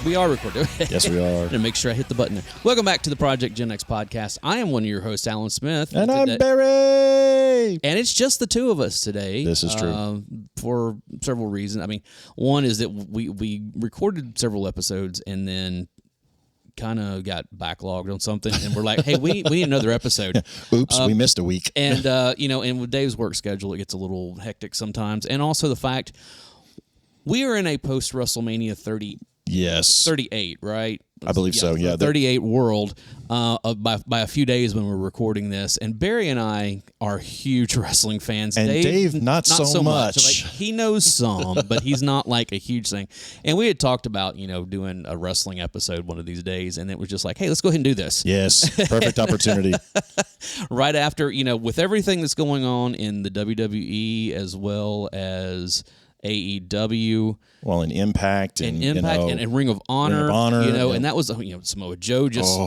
We are recording. Yes, we are. To make sure I hit the button there. Welcome back to the Project Gen X podcast. I am one of your hosts, Alan Smith. And I'm Barry. And it's just the two of us today. This is true. For several reasons. I mean, one is that we recorded several episodes and then kind of got backlogged on something, and we're like, hey, we need another episode. Oops, we missed a week. And, and with Dave's work schedule, it gets a little hectic sometimes. And also the fact we are in a post-WrestleMania 38, right? I believe so, yeah. 38 world by a few days when we're recording this. And Barry and I are huge wrestling fans. And Dave, not so much. Like, he knows some, but he's not like a huge thing. And we had talked about, doing a wrestling episode one of these days, and it was just like, hey, let's go ahead and do this. Yes, perfect opportunity. Right after, with everything that's going on in the WWE as well as AEW, well, and Impact and Ring of Honor, yeah. And that was Samoa Joe just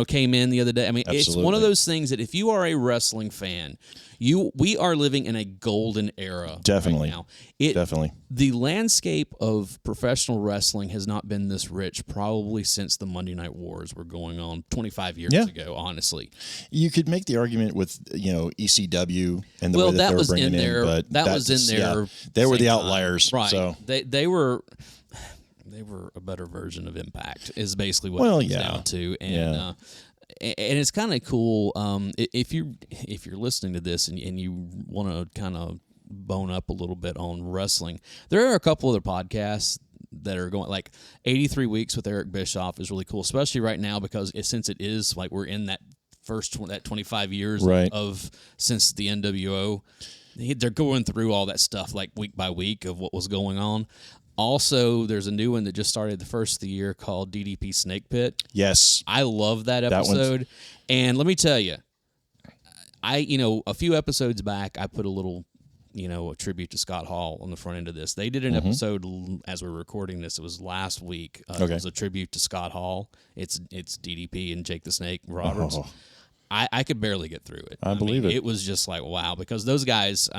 came in the other day. I mean, Absolutely. It's one of those things that if you are a wrestling fan, we are living in a golden era. Definitely. Right now. Definitely. The landscape of professional wrestling has not been this rich probably since the Monday Night Wars were going on 25 years ago, honestly. You could make the argument with, ECW and the way that they were bringing in. But that was in there. Yeah, they were the outliers. Right. So. They were a better version of Impact is basically what it comes down to. And and it's kind of cool if you're listening to this and you want to kind of bone up a little bit on wrestling. There are a couple other podcasts that are going, like 83 Weeks with Eric Bischoff is really cool, especially right now because since it is like we're in that that 25 years of since the NWO. They're going through all that stuff like week by week of what was going on. Also, there's a new one that just started the first of the year called DDP Snake Pit. Yes. I love that episode. And let me tell you, a few episodes back, I put a little, a tribute to Scott Hall on the front end of this. They did an episode as we were recording this. It was last week. It was a tribute to Scott Hall. It's DDP and Jake the Snake Roberts. Oh. I could barely get through it. I believe it. It was just like, wow, because those guys,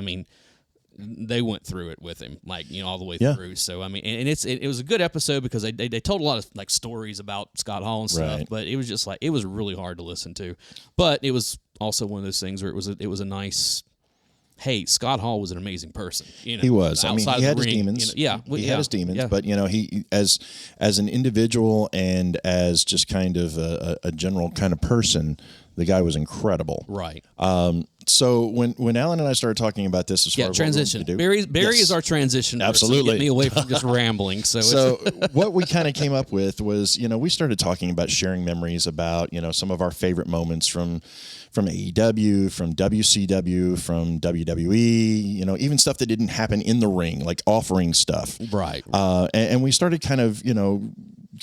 they went through it with him, all the way through. So, and it was a good episode because they told a lot of, stories about Scott Hall and stuff, but it was just it was really hard to listen to. But it was also one of those things where it was a nice, hey, Scott Hall was an amazing person. He was. He had his demons. He had his demons, but he as an individual and as just kind of a general kind of person, the guy was incredible. Right. So when Alan and I started talking about this as far as transition. What we're going to do, Barry is our transition. Absolutely. Get me away from just rambling. So what we kind of came up with was, we started talking about sharing memories about, some of our favorite moments from AEW, from WCW, from WWE, even stuff that didn't happen in the ring, like off-ring stuff. Right. And we started kind of,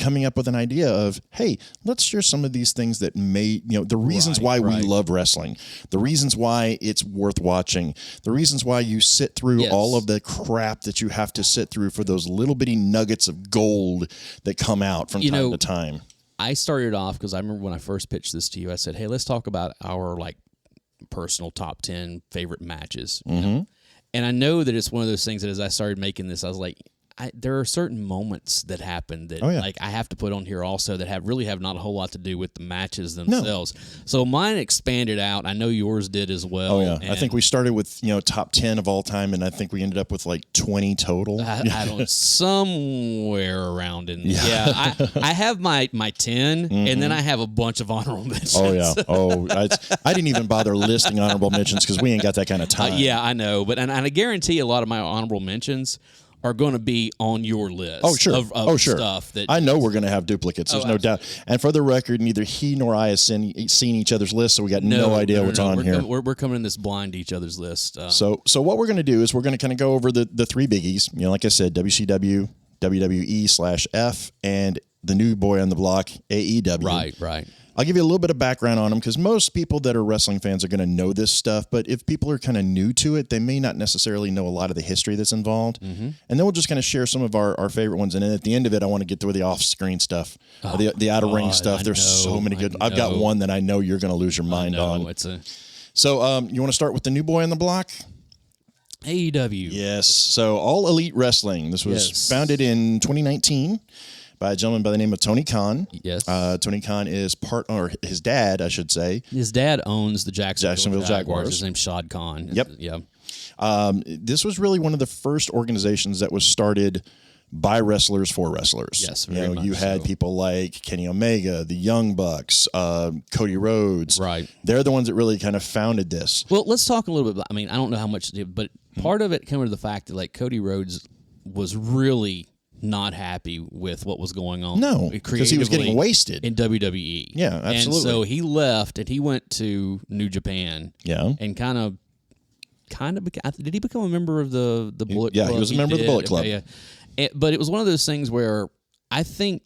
coming up with an idea of, hey, let's share some of these things that may, the reasons why we love wrestling, the reasons why it's worth watching, the reasons why you sit through all of the crap that you have to sit through for those little bitty nuggets of gold that come out from time to time. I started off because I remember when I first pitched this to you, I said, hey, let's talk about our personal top 10 favorite matches. And I know that it's one of those things that as I started making this, I was like, there are certain moments that happen that I have to put on here also that have not a whole lot to do with the matches themselves. No. So mine expanded out. I know yours did as well. Oh yeah, I think we started with top 10 of all time, and I think we ended up with 20 total. I don't somewhere around in there. Yeah, I have my 10, and then I have a bunch of honorable mentions. Oh yeah. I didn't even bother listing honorable mentions because we ain't got that kind of time. Yeah, I know, but and I guarantee a lot of my honorable mentions are going to be on your list. Oh, sure. Of stuff that I know we're going to have duplicates. There's no doubt. And for the record, neither he nor I have seen each other's list, so we got no idea what's on here. We're coming in this blind to each other's list. So what we're going to do is we're going to kind of go over the three biggies. Like I said, WCW, WWE/F, and the new boy on the block, AEW. Right. I'll give you a little bit of background on them because most people that are wrestling fans are going to know this stuff. But if people are kind of new to it, they may not necessarily know a lot of the history that's involved. And then we'll just kind of share some of our favorite ones. And then at the end of it, I want to get to the off-screen stuff, the out-of-ring stuff. There's so many good. I've got one that I know you're going to lose your mind on. So you want to start with the new boy on the block? AEW. Yes. So All Elite Wrestling. This was founded in 2019 by a gentleman by the name of Tony Khan. Yes. Tony Khan is or his dad, I should say. His dad owns the Jacksonville Jaguars. His name's Shad Khan. Yep. Yeah. This was really one of the first organizations that was started by wrestlers for wrestlers. Yes, very much you had people like Kenny Omega, the Young Bucks, Cody Rhodes. Right. They're the ones that really kind of founded this. Well, let's talk a little bit about, I mean, I don't know how much, but part of it came to the fact that, like, Cody Rhodes was really not happy with what was going on. No, because he was getting wasted in WWE. Yeah, absolutely. And so he left and he went to New Japan. Yeah. And kind of did he become a member of the Bullet Club? Yeah, he was a member of the Bullet Club. Okay, yeah. But it was one of those things where I think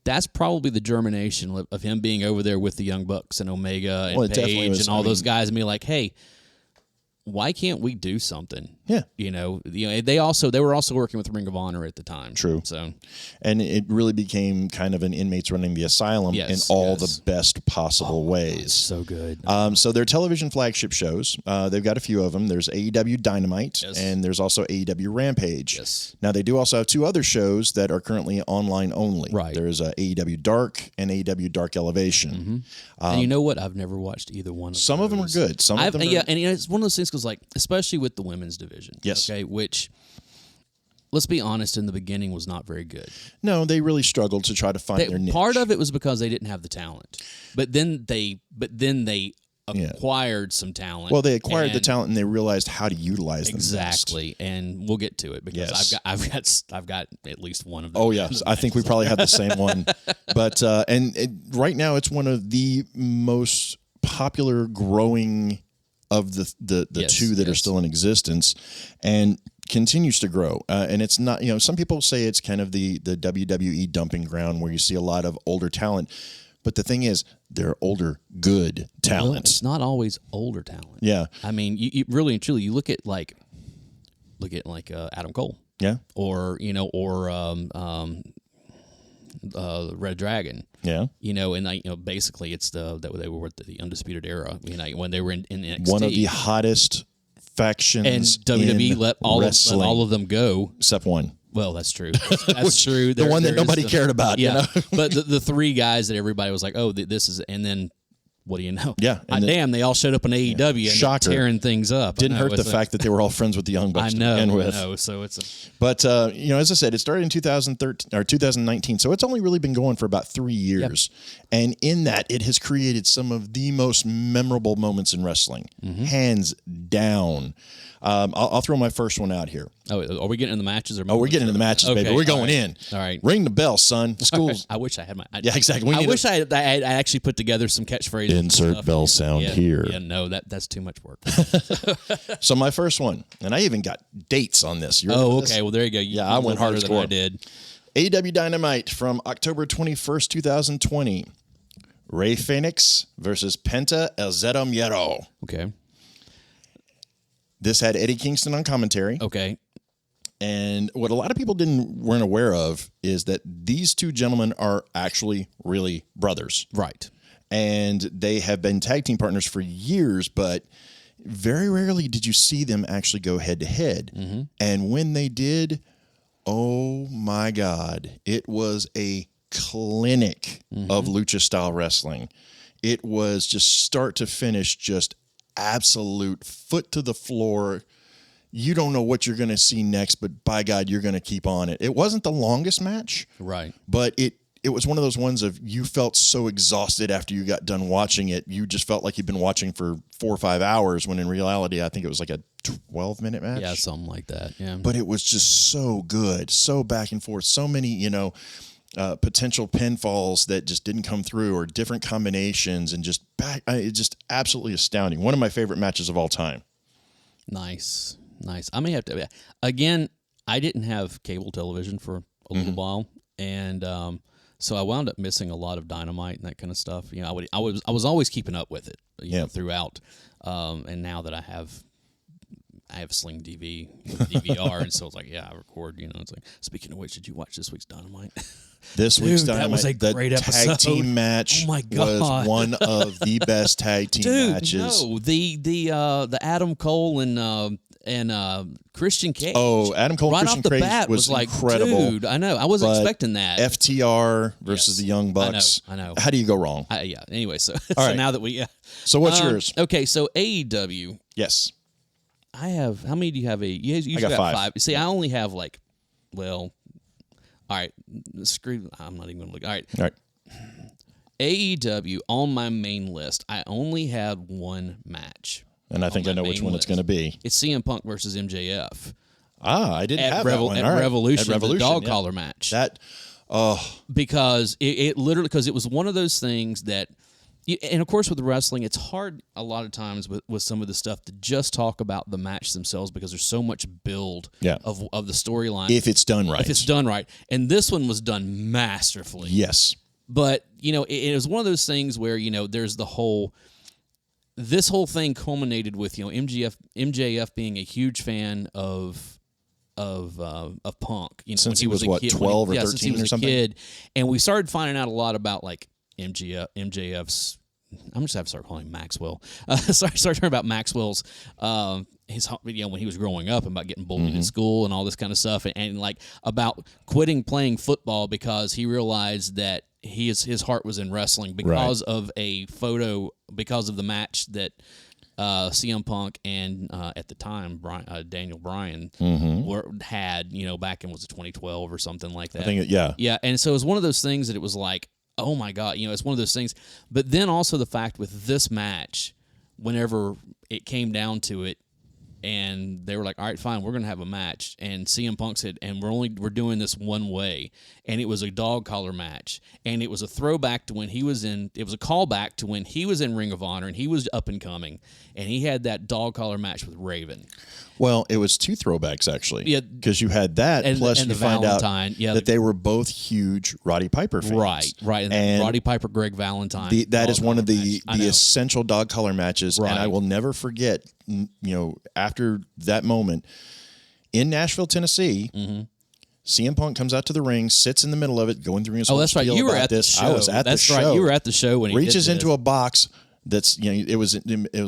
that's probably the germination of him being over there with the Young Bucks and Omega and Page and all those guys and be like, hey, why can't we do something? Yeah. They were also working with Ring of Honor at the time. True. So, and it really became kind of an inmates running the asylum in all the best possible ways. So good. So their television flagship shows, they've got a few of them. There's AEW Dynamite and there's also AEW Rampage. Yes. Now they do also have two other shows that are currently online only. Right. There's AEW Dark and AEW Dark Elevation. Mm-hmm. And you know what? I've never watched either one of them. Some of them are good. Some of them are... Yeah, and it's one of those things because, like, especially with the women's division. Yes. Okay, which, let's be honest, in the beginning was not very good. No, they really struggled to try to find their niche. Part of it was because they didn't have the talent, but then they acquired some talent. Well, they acquired the talent and they realized how to utilize them. Exactly, and we'll get to it because I've got at least one of them. Oh yes, I think we probably have the same one. But right now it's one of the most popular growing of the two that are still in existence and continues to grow. And it's not, some people say it's kind of the WWE dumping ground where you see a lot of older talent. But the thing is, they're older, good talent. Well, it's not always older talent. Yeah. I mean, you really and truly, you look at Adam Cole. Yeah. Or Red Dragon. Yeah. And basically it's that they were with the Undisputed Era, when they were in NXT. One of the hottest factions and WWE let all of them go. Except one. Well, that's true. That's true. The one that nobody cared about. Yeah. But the three guys that everybody was like, oh, this is, and then what do you know? Yeah. Damn, they all showed up in AEW and tearing things up. Didn't hurt the fact that they were all friends with the Young Bucks I know, to begin with. I know. So it's But, as I said, it started in 2013 or 2019. So it's only really been going for about 3 years. Yep. And in that, it has created some of the most memorable moments in wrestling. Mm-hmm. Hands down. I'll throw my first one out here. Oh, are we getting in the matches? We're getting in the matches, baby. We're going in. All right. Ring the bell, son. School's. I wish I had my. Yeah, exactly. I wish I actually put together some catchphrases. Insert bell sound here. Yeah, no, that's too much work. So my first one, and I even got dates on this. Okay. Well, there you go. Yeah, I went harder than I did. AEW Dynamite from October 21st, 2020. Rey Fénix versus Penta El Zero Miedo. Okay. This had Eddie Kingston on commentary. Okay. And what a lot of people weren't aware of is that these two gentlemen are actually really brothers. Right. And they have been tag team partners for years, but very rarely did you see them actually go head to head. Mm-hmm. And when they did, oh my God, it was a clinic of lucha style wrestling. It was just start to finish, just absolute foot to the floor. You don't know what you're going to see next, but by God, you're going to keep on it. It wasn't the longest match, right? But it was one of those ones of you felt so exhausted after you got done watching it. You just felt like you'd been watching for 4 or 5 hours when in reality, I think it was like a 12-minute match. Yeah, something like that. Yeah. But it was just so good, so back and forth, so many, potential pinfalls that just didn't come through or different combinations and just absolutely astounding. One of my favorite matches of all time. Nice. I may have to, again, I didn't have cable television for a little while. And, so I wound up missing a lot of Dynamite and that kind of stuff. I was always keeping up with it throughout. And now that I have Sling DVR, and so it's like, I record. It's like, speaking of which, did you watch this week's Dynamite? This week's Dynamite, that was a great episode. Tag team match. Oh my God. Was one of the best tag team matches. No, the Adam Cole and Christian Cage. Oh, Adam Cole and right Christian off the Cage bat was like, incredible. dude, I know. I wasn't expecting that. FTR versus the Young Bucks. I know. How do you go wrong? Yeah. Anyway, so right. now that we So what's yours? Okay, so AEW. Yes. I have. How many do you have? You got got 5. See, I only have like, well, all right. Screw. I'm not even going to look. All right. AEW on my main list. I only had one match. And I think I know which one it's going to be. It's CM Punk versus MJF. I didn't have that one. At Revolution, the dog collar match. Because it literally, because it was one of those things that, and of course with wrestling, it's hard a lot of times with some of the stuff to just talk about the match themselves because there's so much build of the storyline. If it's done right. And this one was done masterfully. Yes. But, it was one of those things where, there's this whole thing culminated with, MJF being a huge fan of Punk. Since he was 12 or 13 since he was or something? a kid. And we started finding out a lot about, like, MJF's... I'm just have to start calling him Maxwell. Start talking about Maxwell's his when he was growing up, about getting bullied in school and all this kind of stuff, and like about quitting playing football because he realized that his heart was in wrestling because of a photo, because of the match that CM Punk and at the time Daniel Bryan had back in, was it 2012 or something like that? I think yeah, and so it was one of those things that it was like, oh my God, it's one of those things. But then also the fact with this match, whenever it came down to it, and they were like, all right, fine, we're going to have a match. And CM Punk said, and we're doing this one way. And it was a dog collar match. And it was a throwback to when it was a callback to when he was in Ring of Honor and he was up and coming. And he had that dog collar match with Raven. Well, it was 2 throwbacks, actually. Yeah. Because you had that, plus you find out that they were both huge Roddy Piper fans. Right. And Roddy Piper, Greg Valentine. That is one of the essential dog collar matches. Right. And I will never forget, after that moment, in Nashville, Tennessee, CM Punk comes out to the ring, sits in the middle of it, going through his whole spiel about this. I was at the show. Right. You were at the show when he reaches into a box that's, it was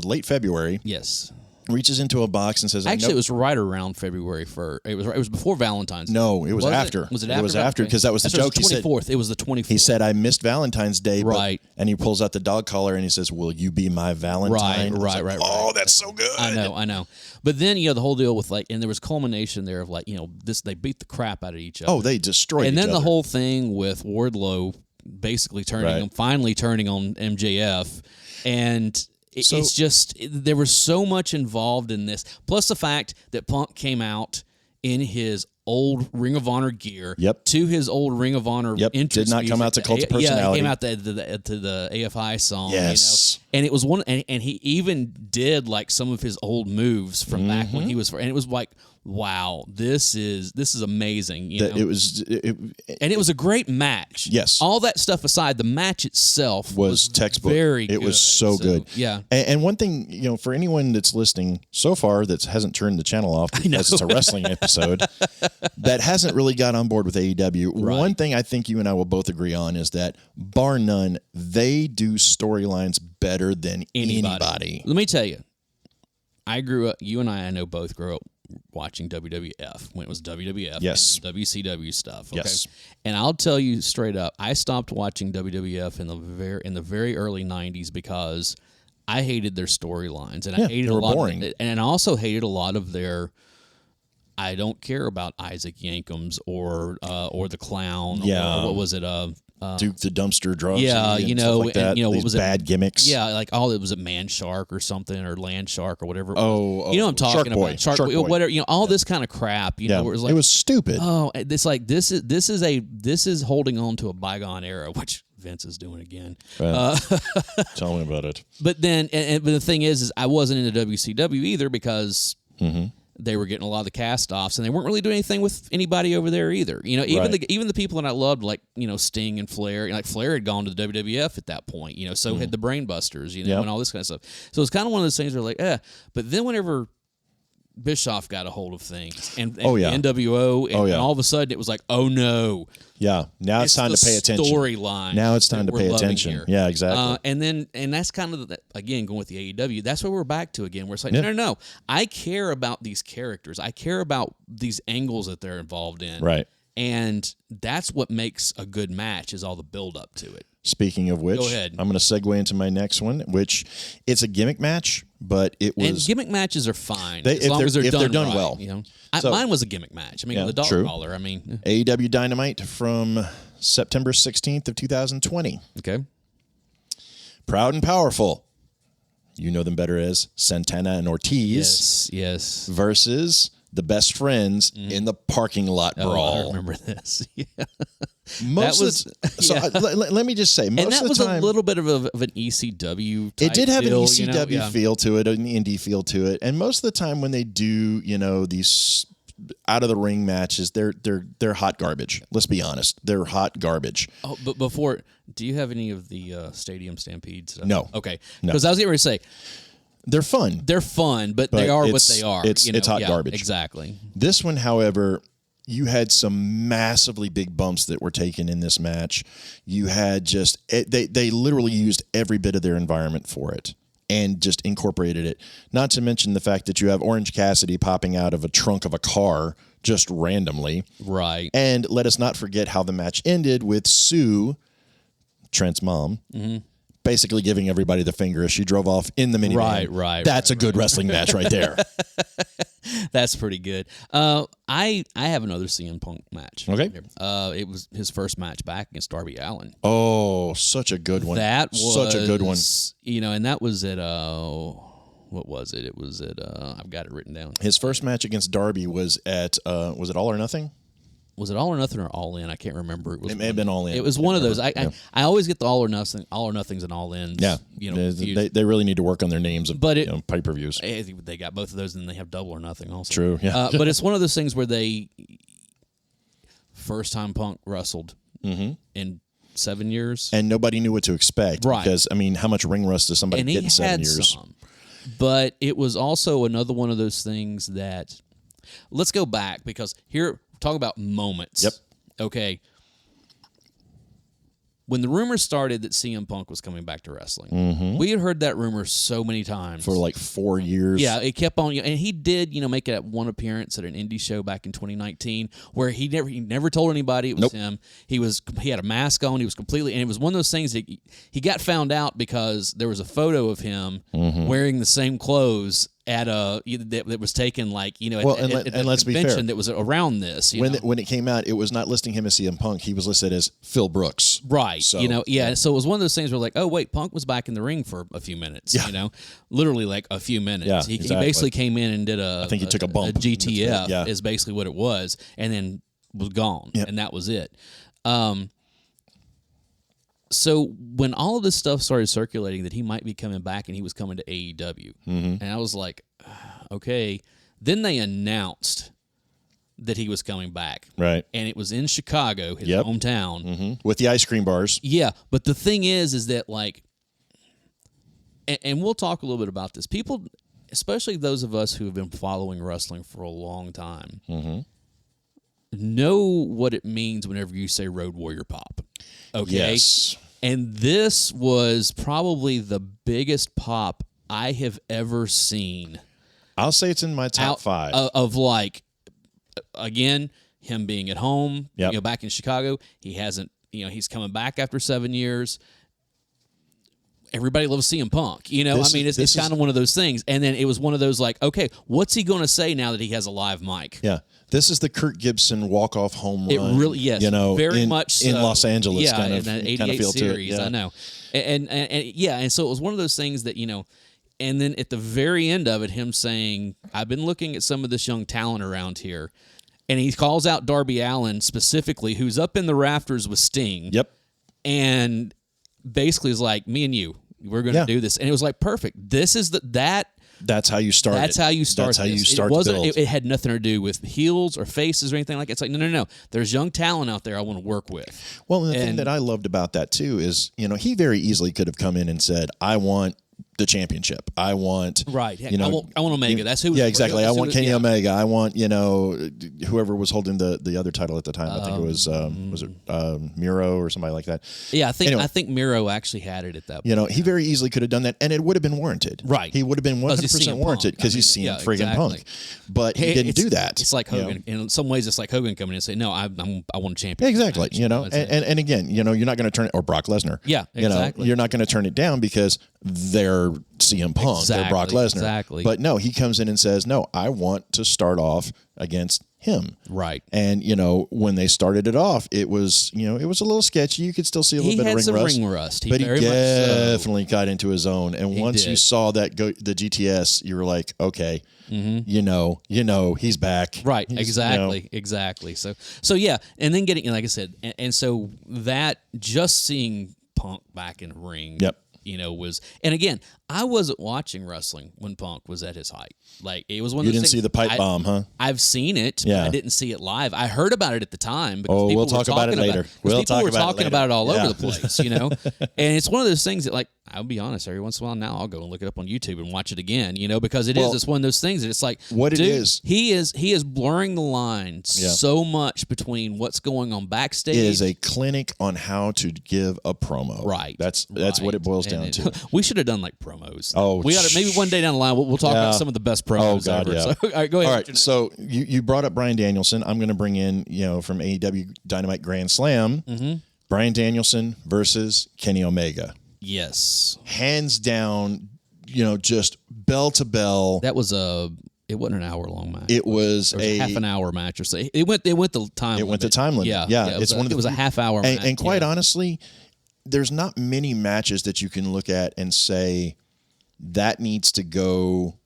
late February. Yes. Reaches into a box and says, actually, it was right around February 1st. It was before Valentine's Day. No, it was after. Was it after? It was after, because that was the joke. It was the 24th. It was the 24th. He said, I missed Valentine's Day. Right. And he pulls out the dog collar and he says, will you be my Valentine? Right. Oh, that's so good. I know. But then, the whole deal with, like, and there was culmination there of, like, they beat the crap out of each other. Oh, they destroyed each other. And then the whole thing with Wardlow basically finally turning on MJF. And it's just, there was so much involved in this. Plus the fact that Punk came out in his old Ring of Honor gear to his old Ring of Honor entrance. Did not come out to Cult of Personality. Yeah, he came out to the AFI song. Yes. And it was one, and he even did like some of his old moves from back when he was, and it was like, wow, this is amazing. It was a great match. Yes. All that stuff aside, the match itself was textbook. Very good. It was so good. Yeah. And one thing, for anyone that's listening so far that hasn't turned the channel off because it's a wrestling episode, that hasn't really got on board with AEW, one thing I think you and I will both agree on is that, bar none, they do storylines better than anybody. Let me tell you, you and I know both grew up watching WWF when it was WWF and WCW stuff. Okay? Yes. And I'll tell you straight up, I stopped watching WWF in the very early 90s because I hated their storylines, and I hated a lot boring. And I also hated a lot of their, I don't care about Isaac Yankems or the Clown or what was it, Duke the Dumpster Drugs. Yeah, and stuff like that. what was bad gimmicks. Yeah, like it was a Man Shark or something, or Land Shark or whatever. Oh, you know what I'm talking about? Shark Boy. Whatever. All this kind of crap. You know, where it was like, it was stupid. Oh, it's like this is holding on to a bygone era, which Vince is doing again. Tell me about it. But then, but the thing is I wasn't into WCW either because. They were getting a lot of the cast-offs, and they weren't really doing anything with anybody over there either. Even the people that I loved, like Sting and Flair. Like Flair had gone to the WWF at that point. So had the Brainbusters. And all this kind of stuff. So it's kind of one of those things where like, But then whenever Bischoff got a hold of things, and Oh, yeah. NWO, and, Oh, yeah. and all of a sudden it was like, oh no, Yeah, now it's time to pay attention. Storyline. Now it's time to pay attention. Here. Yeah, exactly. And that's kind of again going with the AEW. That's where we're back to again. Where it's like, no. I care about these characters. I care about these angles that they're involved in. Right. And that's what makes a good match is all the build up to it. Speaking of which, Go ahead. I'm going to segue into my next one, which it's a gimmick match, but it was... And gimmick matches are fine as long as they're done right, well. You know? So, mine was a gimmick match. I mean, the dog collar. I mean... AEW Dynamite from September 16th of 2020. Okay. Proud and Powerful. You know them better as Santana and Ortiz. Yes. Versus the Best Friends in the parking lot brawl. I remember this. Yeah. Let me just say, most and that of the was time, a little bit of an ECW type it did have feel, an ECW feel to it, an indie feel to it. And most of the time when they do, these out of the ring matches, they're hot garbage. Let's be honest. They're hot garbage. Oh, but before, do you have any of the Stadium Stampede stuff? No. Okay. Because I was getting ready to say, they're fun. They're fun, but they are what they are. It's hot garbage. Exactly. This one, however, you had some massively big bumps that were taken in this match. You had they literally used every bit of their environment for it and just incorporated it. Not to mention the fact that you have Orange Cassidy popping out of a trunk of a car just randomly. Right. And let us not forget how the match ended with Sue, Trent's mom, basically giving everybody the finger as she drove off in the minivan. Right. That's a good wrestling match right there. That's pretty good. I have another CM Punk match. Okay. It was his first match back against Darby Allin. Oh, such a good one. That was such a good one. And that was at what was it? It was at I've got it written down. His first match against Darby was at was it All or Nothing? Was it All or Nothing or All In? I can't remember. It may have been All In. It was one of those. I always get the All or Nothings and All Ins. Yeah, they really need to work on their names of pay-per-views. They got both of those, and they have Double or Nothing also. True. Yeah, but it's one of those things where they first time Punk wrestled in 7 years, and nobody knew what to expect. Right. Because how much ring rust does somebody get in 7 years? But it was also another one of those things that. Let's go back because here. Talk about moments. Yep. Okay. When the rumor started that CM Punk was coming back to wrestling, we had heard that rumor so many times. For like 4 years. Yeah, it kept on. And he did, make that one appearance at an indie show back in 2019 where he never told anybody it was him. He had a mask on. He was completely, and it was one of those things that he got found out because there was a photo of him wearing the same clothes that was taken at a let's be convention fair. that was around this. When it came out, it was not listing him as CM Punk. He was listed as Phil Brooks. Right. So, So it was one of those things where oh wait, Punk was back in the ring for a few minutes. Yeah. Literally like a few minutes. Yeah, He basically came in and did I think he took a bump. A GTF Yeah. is basically what it was, and then was gone, and that was it. So when all of this stuff started circulating that he might be coming back and he was coming to AEW, and I was like, okay. Then they announced that he was coming back. Right. And it was in Chicago, his hometown. With the ice cream bars. Yeah, but the thing is that and we'll talk a little bit about this. People, especially those of us who have been following wrestling for a long time, know what it means whenever you say Road Warrior Pop. Okay? Yes. And this was probably the biggest pop I have ever seen. I'll say it's in my top 5. Of again, him being at home, back in Chicago. He hasn't, he's coming back after 7 years. Everybody loves CM Punk. It's kind of one of those things. And then it was one of those okay, what's he going to say now that he has a live mic? Yeah. This is the Kurt Gibson walk-off home run. It really, yes, very much so. In Los Angeles, yeah, kind of that 88 feel series, to it. Yeah. I know. And so it was one of those things that, and then at the very end of it, him saying, I've been looking at some of this young talent around here, and he calls out Darby Allin specifically, who's up in the rafters with Sting. Yep. And basically is like, me and you, we're going to do this. And it was like, perfect. This is That's how you start. That's how you start. That's how you this. start. It wasn't. It had nothing to do with heels or faces or anything like that. It's like no. There's young talent out there I want to work with. Well, and the thing that I loved about that too is, he very easily could have come in and said, "I want the championship. I want I want Omega. That's who. Yeah, exactly. I want Kenny Omega. I want whoever was holding the other title at the time. I think it was Miro or somebody like that. Yeah, I think Miro actually had it at that point. He very easily could have done that, and it would have been warranted. Right. He would have been 100% warranted because he's seen friggin' Punk. But he didn't do that. It's like Hogan. In some ways, it's like Hogan coming in and saying, "No, I want a championship." Exactly. Match. And again, you're not going to turn it, or Brock Lesnar. Yeah, exactly. You're not going to turn it down because they're CM Punk, they're Brock Lesnar. Exactly. But no, he comes in and says, "No, I want to start off against him." Right. And when they started it off, it was a little sketchy. You could still see a little bit of ring rust. But he definitely got into his own. And once you saw the GTS, you were like, okay, he's back. Right. Exactly. So yeah, and then getting, like I said, and so that just seeing Punk back in the ring. Yep. Was, and again, I wasn't watching wrestling when Punk was at his height. Like, it was one of those things. You didn't see the pipe bomb, huh? I've seen it, but I didn't see it live. I heard about it at the time. Because we'll talk about it later. People were talking about it all over the place, And it's one of those things that, like, I'll be honest, every once in a while now I'll go and look it up on YouTube and watch it again, because it's one of those things that it's like, he is blurring the line so much between what's going on backstage. It is a clinic on how to give a promo. Right. That's what it boils down to. We should have done like promos. Oh, we got to, maybe one day down the line we'll talk about some of the best promos ever. Yeah. So, all right, go ahead. All right, so you brought up Bryan Danielson. I'm going to bring in, from AEW Dynamite Grand Slam, Bryan Danielson versus Kenny Omega. Yes. Hands down, just bell to bell. That was it wasn't an hour-long match. It was a half an hour match or so. It went the time limit. It went the time limit. Yeah. It was a half-hour match. And quite honestly, there's not many matches that you can look at and say that needs to go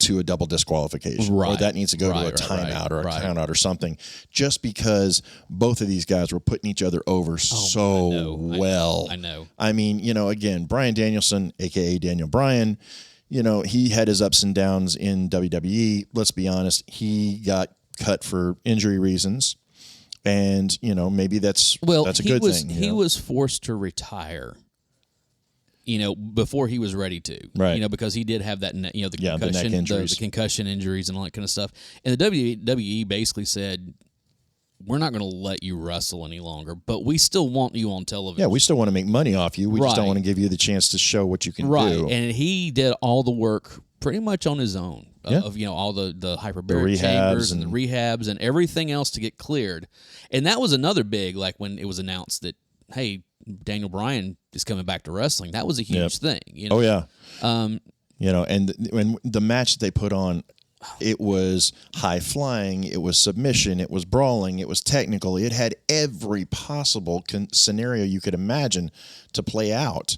to a double disqualification, or that needs to go to a timeout or a count out or something, just because both of these guys were putting each other over well. I know. I mean, again, Bryan Danielson, a.k.a. Daniel Bryan, he had his ups and downs in WWE. Let's be honest, he got cut for injury reasons. And, maybe that's a good thing. He was forced to retire, before he was ready to. Right. Because he did have that, the concussion, the concussion injuries and all that kind of stuff. And the WWE basically said, we're not going to let you wrestle any longer, but we still want you on television. Yeah, we still want to make money off you. We just don't want to give you the chance to show what you can do. And he did all the work pretty much on his own. Of all the hyperbaric chambers and the rehabs and everything else to get cleared. And that was another big, like when it was announced that, hey, Daniel Bryan is coming back to wrestling. That was a huge thing. Oh yeah. And when the match that they put on, it was high flying, it was submission, it was brawling, it was technical. It had every possible scenario you could imagine to play out.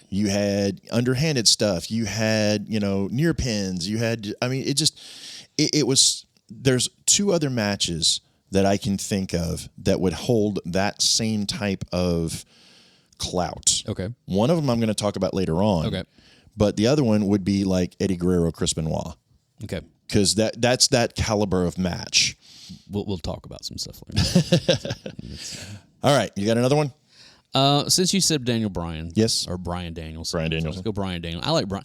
You had underhanded stuff. You had, near pins. You had, it was, there's two other matches that I can think of that would hold that same type of clout. Okay. One of them I'm going to talk about later on. Okay. But the other one would be like Eddie Guerrero, Chris Benoit. Okay. Because that's that caliber of match. We'll talk about some stuff later. All right. You got another one? Since you said Daniel Bryan. Yes. Or Bryan Danielson. Bryan Danielson. So let's go Bryan Danielson. I like Bryan.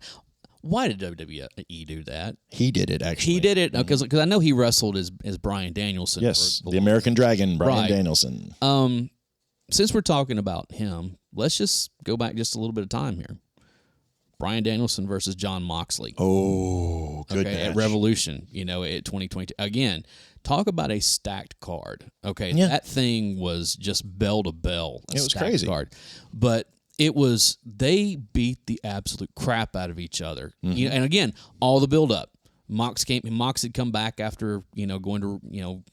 Why did WWE do that? He did it, actually. He did it because I know he wrestled as Bryan Danielson. Yes, the American Dragon, Bryan Danielson. Since we're talking about him, let's just go back just a little bit of time here. Bryan Danielson versus Jon Moxley. Oh, good match. At Revolution, at 2022. Again, talk about a stacked card. Okay, that thing was just bell to bell. It was crazy. Card. But they beat the absolute crap out of each other. Mm-hmm. And again, all the build up. Mox had come back after, going to,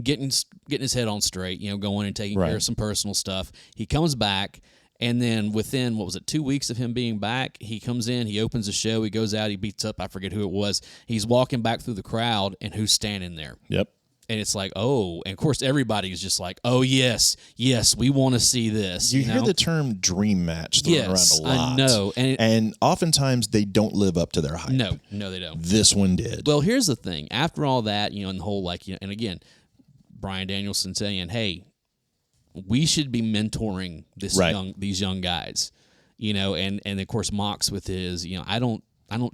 getting his head on straight, going and taking care of some personal stuff. He comes back, and then within, 2 weeks of him being back, he comes in, he opens the show, he goes out, he beats up, I forget who it was. He's walking back through the crowd, and who's standing there? Yep. And it's like, oh, and of course everybody's just like, oh, yes, we want to see this. You hear the term dream match thrown around a lot. I know. And oftentimes they don't live up to their hype. No, they don't. This one did. Well, here's the thing. After all that, and the whole, and again, Bryan Danielson saying, hey, we should be mentoring these young guys. and of course Mox with his, I don't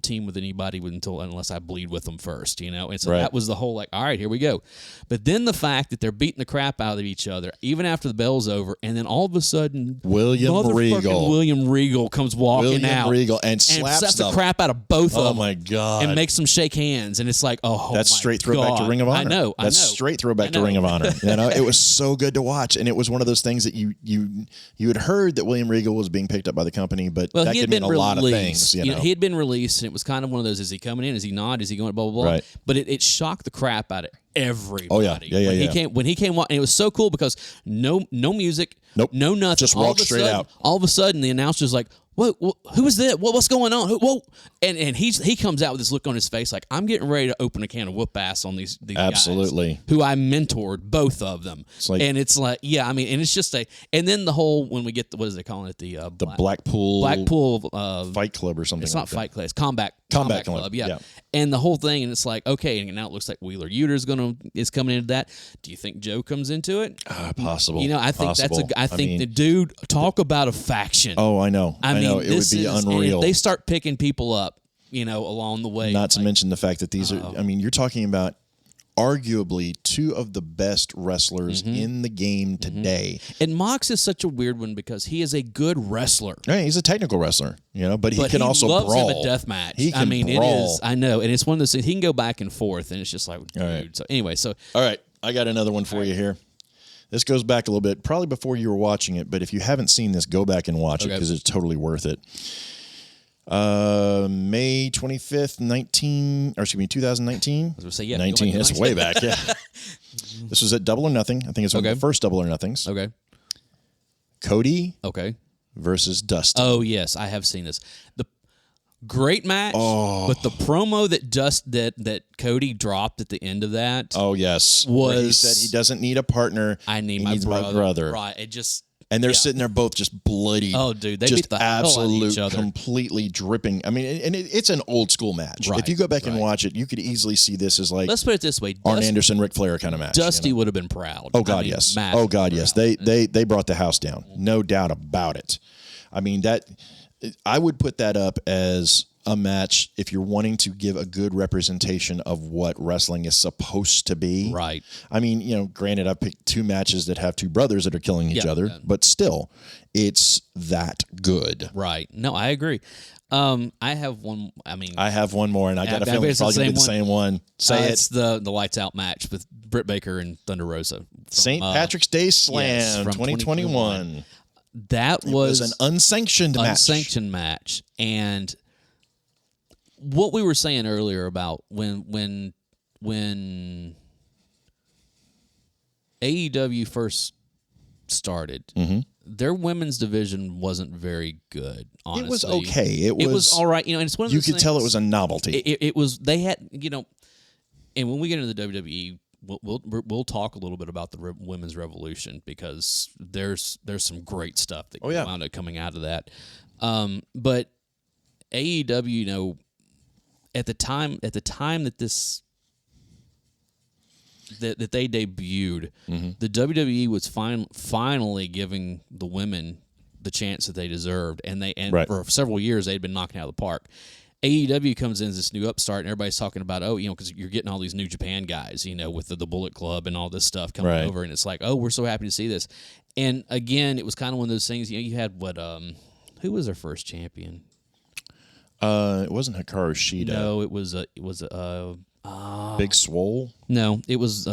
team with anybody unless I bleed with them first, and so that was the whole all right, here we go. But then the fact that they're beating the crap out of each other even after the bell's over, and then all of a sudden William Regal comes walking out and slaps the crap out of both of them. Oh my God! And makes them shake hands, and it's like, that's straight throwback to Ring of Honor. I know. That's straight throwback to Ring of Honor. It was so good to watch, and it was one of those things that you had heard that William Regal was being picked up by the company, but that could mean a lot of things. He had been released. And it was kind of one of those, is he coming in? Is he not? Is he going? Blah, blah, blah. Right. But it shocked the crap out of everybody. Oh, yeah. When he came, and it was so cool because no music, nope, no nothing. Just walk straight out. All of a sudden, the announcer's like, "Whoa, who is that? What's going on? Whoa!" And he comes out with this look on his face like, I'm getting ready to open a can of whoop ass on these Absolutely. guys who I mentored, both of them. And it's like, and it's just and then the whole, when we get what is they calling it, the Blackpool Fight Club or something. It's not Fight Club. It's Combat Club. Yeah. And the whole thing, and it's like, okay, and now it looks like Wheeler Yuta is coming into that. Do you think Joe comes into it? Possible. I think the dude, talk about a faction. Oh, I know. I know. It would be unreal. If they start picking people up, along the way. Not to mention the fact that these are, you're talking about arguably two of the best wrestlers in the game today. And Mox is such a weird one because he is a good wrestler. Right, he's a technical wrestler, but he can also brawl. He loves him a death match. He can brawl. It is. I know, and it's one of those things. He can go back and forth, and it's just like, dude. Right. So anyway, all right, I got another one for you here. This goes back a little bit, probably before you were watching it, but if you haven't seen this, go back and watch it because it's totally worth it. May 25th, 2019. I was going to say, 19. That's way back, yeah. This was at Double or Nothing. I think it's one of the first Double or Nothings. Okay. Cody versus Dusty. Oh, yes, I have seen this. The great match, but the promo that Cody dropped at the end of that. Oh, yes. Was he said he doesn't need a partner. I need my brother. Right. It just... And they're sitting there both just bloody. Oh, dude, they just beat the hell out of each other. Completely dripping. And it's an old school match. Right, if you go back and watch it, you could easily see this as like, let's put it this way, Arn Anderson, Ric Flair kind of match. Dusty would have been proud. Oh God, yes. Oh God, yes. They brought the house down, no doubt about it. I would put that up as a match if you're wanting to give a good representation of what wrestling is supposed to be. Right. Granted, I picked two matches that have two brothers that are killing each other, but still, it's that good. Right. No, I agree. I have one. I have one more, and I got a feeling it's probably going to be the same one. Say it. It's the lights out match with Britt Baker and Thunder Rosa. St. Patrick's Day Slam, from 2021. That was an unsanctioned match, and what we were saying earlier about when AEW first started, their women's division wasn't very good. Honestly, it was okay. It was all right. And it's one of those you could tell it was a novelty. It was. They had and when we get into the WWE, we'll talk a little bit about the women's revolution because there's some great stuff that wound up coming out of that. But AEW, at the time that that they debuted, the WWE was finally giving the women the chance that they deserved, and for several years they had been knocking out of the park. AEW comes in as this new upstart, and everybody's talking about, because you're getting all these New Japan guys, with the Bullet Club and all this stuff coming over, and it's like, we're so happy to see this. And again, it was kind of one of those things. You had who was their first champion? It wasn't Hikaru Shida. No, it was Big Swole. No, it was